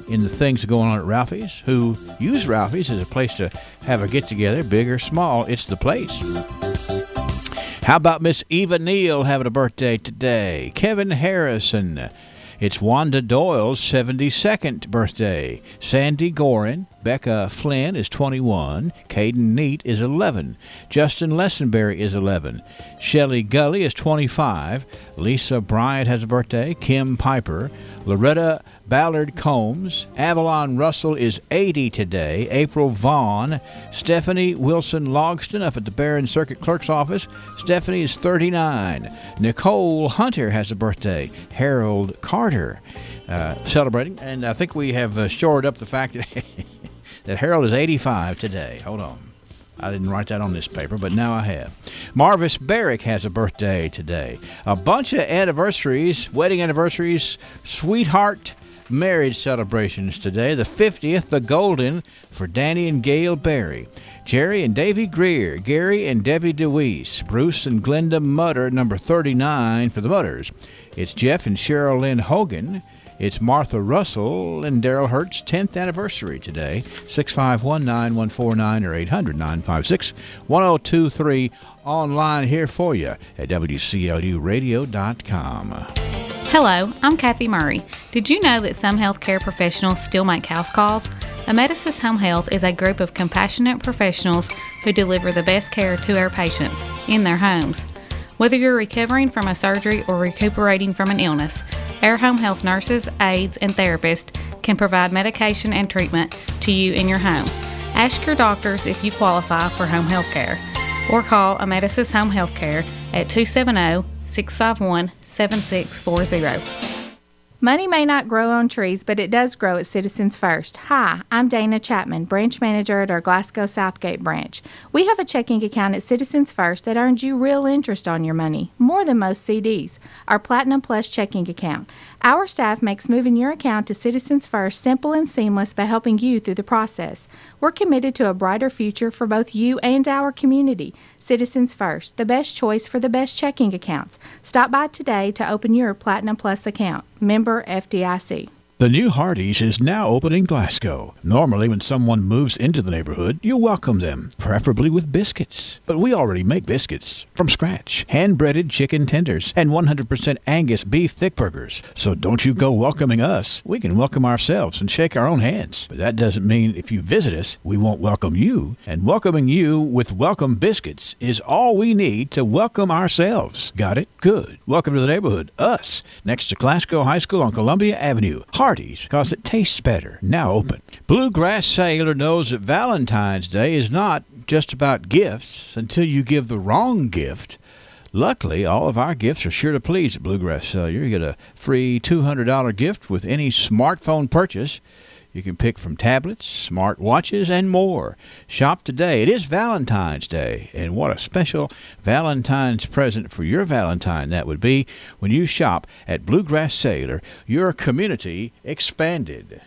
in the things going on at Ralphie's, who use Ralphie's as a place to have a get-together, big or small. It's the place. How about Miss Eva Neal having a birthday today? Kevin Harrison. It's Wanda Doyle's 72nd birthday. Sandy Gorin. Becca Flynn is 21. Caden Neat is 11. Justin Lessenberry is 11. Shelley Gully is 25. Lisa Bryant has a birthday. Kim Piper. Loretta Ballard Combs. Avalon Russell is 80 today. April Vaughn. Stephanie Wilson Logston up at the Barron Circuit Clerk's office. Stephanie is 39. Nicole Hunter has a birthday. Harold Carter celebrating. And I think we have shored up the fact that Harold is 85 today. Hold on. I didn't write that on this paper, but now I have. Marvis Barrick has a birthday today. A bunch of anniversaries, wedding anniversaries, sweetheart marriage celebrations today. The 50th, the golden, for Danny and Gail Berry. Jerry and Davy Greer, Gary and Debbie DeWeese, Bruce and Glenda Mutter, number 39 for the Mutters. It's Jeff and Cheryl Lynn Hogan. It's Martha Russell and Daryl Hertz' 10th anniversary today. 651-9149 or 800-956-1023. Online here for you at WCLUradio.com. Hello, I'm Kathy Murray. Did you know that some healthcare professionals still make house calls? Amedisys Home Health is a group of compassionate professionals who deliver the best care to our patients in their homes. Whether you're recovering from a surgery or recuperating from an illness, our home health nurses, aides, and therapists can provide medication and treatment to you in your home. Ask your doctors if you qualify for home health care, or call Amedisys Home Health Care at 270-651-7640. Money may not grow on trees, but it does grow at Citizens First. Hi, I'm Dana Chapman, branch manager at our Glasgow Southgate branch. We have a checking account at Citizens First that earns you real interest on your money, more than most CDs. Our Platinum Plus checking account. Our staff makes moving your account to Citizens First simple and seamless by helping you through the process. We're committed to a brighter future for both you and our community. Citizens First, the best choice for the best checking accounts. Stop by today to open your Platinum Plus account. Member FDIC. The new Hardee's is now open in Glasgow. Normally, when someone moves into the neighborhood, you welcome them, preferably with biscuits. But we already make biscuits from scratch, hand-breaded chicken tenders, and 100% Angus beef thick burgers. So don't you go welcoming us. We can welcome ourselves and shake our own hands. But that doesn't mean if you visit us, we won't welcome you. And welcoming you with welcome biscuits is all we need to welcome ourselves. Got it? Good. Welcome to the neighborhood. Us. Next to Glasgow High School on Columbia Avenue. Hardee's, because it tastes better. Now open. Bluegrass Cellular knows that Valentine's Day is not just about gifts until you give the wrong gift. Luckily, all of our gifts are sure to please at Bluegrass Cellular. You get a free $200 gift with any smartphone purchase. You can pick from tablets, smart watches, and more. Shop today. It is Valentine's Day, and what a special Valentine's present for your Valentine that would be when you shop at Bluegrass Cellular. Your community expanded.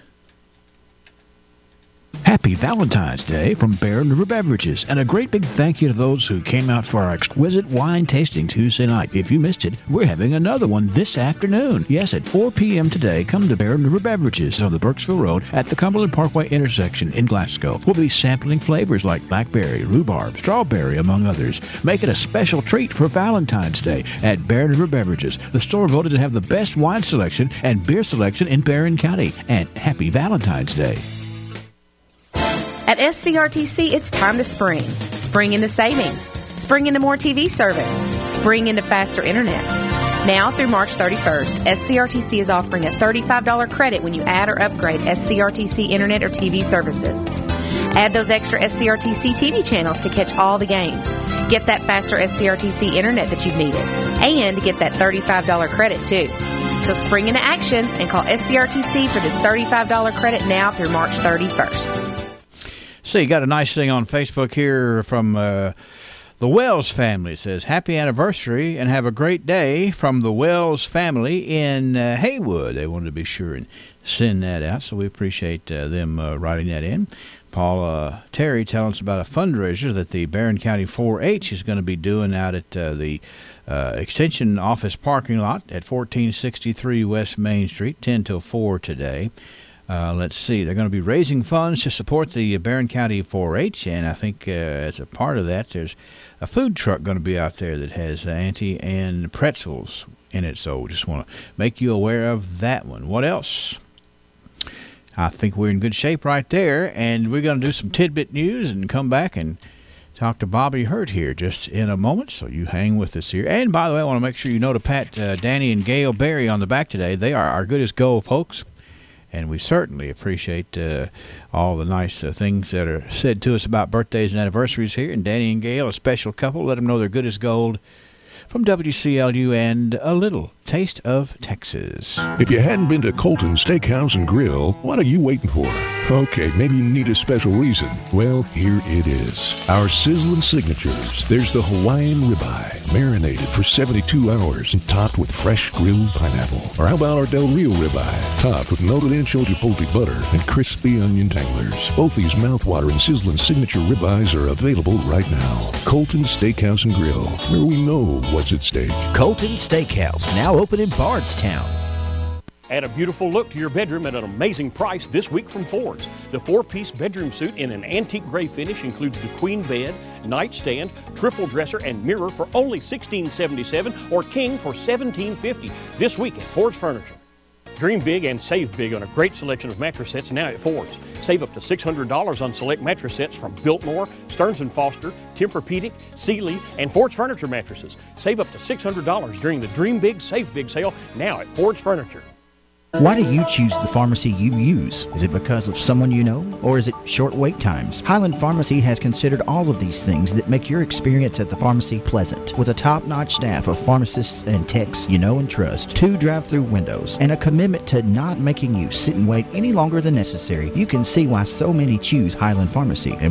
Happy Valentine's Day from Bear River Beverages, and a great big thank you to those who came out for our exquisite wine tasting Tuesday night. If you missed it, we're having another one this afternoon. Yes, at 4 p.m. today, come to Bear River Beverages on the Burkesville Road at the Cumberland Parkway intersection in Glasgow. We'll be sampling flavors like blackberry, rhubarb, strawberry, among others. Make it a special treat for Valentine's Day at Bear River Beverages. The store voted to have the best wine selection and beer selection in Barron County. And happy Valentine's Day. At SCRTC, it's time to spring. Spring into savings. Spring into more TV service. Spring into faster internet. Now through March 31st, SCRTC is offering a $35 credit when you add or upgrade SCRTC internet or TV services. Add those extra SCRTC TV channels to catch all the games. Get that faster SCRTC internet that you've needed. And get that $35 credit too. So spring into action and call SCRTC for this $35 credit now through March 31st. So you got a nice thing on Facebook here from the Wells family. It says, happy anniversary and have a great day from the Wells family in Haywood. They wanted to be sure and send that out, so we appreciate them writing that in. Paul Terry telling us about a fundraiser that the Barron County 4-H is going to be doing out at the Extension Office parking lot at 1463 West Main Street, 10 till 4 today. Let's see. They're going to be raising funds to support the Barron County 4-H, and I think as a part of that, there's a food truck going to be out there that has Auntie and pretzels in it. So just want to make you aware of that one. What else? I think we're in good shape right there, and we're going to do some tidbit news and come back and talk to Bobby Hurt here just in a moment, so you hang with us here. And by the way, I want to make sure you know to pat Danny and Gail Berry on the back today. They are our good as gold folks. And we certainly appreciate all the nice things that are said to us about birthdays and anniversaries here. And Danny and Gail, a special couple. Let them know they're good as gold from WCLU and a little taste of Texas. If you hadn't been to Colton Steakhouse and Grill, what are you waiting for? Okay, maybe you need a special reason. Well, here it is. Our sizzling signatures. There's the Hawaiian ribeye, marinated for 72 hours and topped with fresh grilled pineapple. Or how about our Del Rio ribeye, topped with melted ancho chipotle butter and crispy onion tanglers. Both these mouthwatering sizzling signature ribeyes are available right now. Colton Steakhouse and Grill, where we know what's at stake. Colton Steakhouse, now open in Bardstown. Add a beautiful look to your bedroom at an amazing price this week from Ford's. The 4-piece bedroom suite in an antique gray finish includes the queen bed, nightstand, triple dresser, and mirror for only $16.77 or king for $17.50 this week at Ford's Furniture. Dream big and save big on a great selection of mattress sets now at Ford's. Save up to $600 on select mattress sets from Biltmore, Stearns & Foster, Tempur-Pedic, Sealy, and Ford's Furniture mattresses. Save up to $600 during the Dream Big, Save Big sale now at Ford's Furniture. Why do you choose the pharmacy you use? Is it because of someone you know, or is it short wait times? Highland Pharmacy has considered all of these things that make your experience at the pharmacy pleasant. With a top-notch staff of pharmacists and techs you know and trust, 2 drive-through windows, and a commitment to not making you sit and wait any longer than necessary, you can see why so many choose Highland Pharmacy. And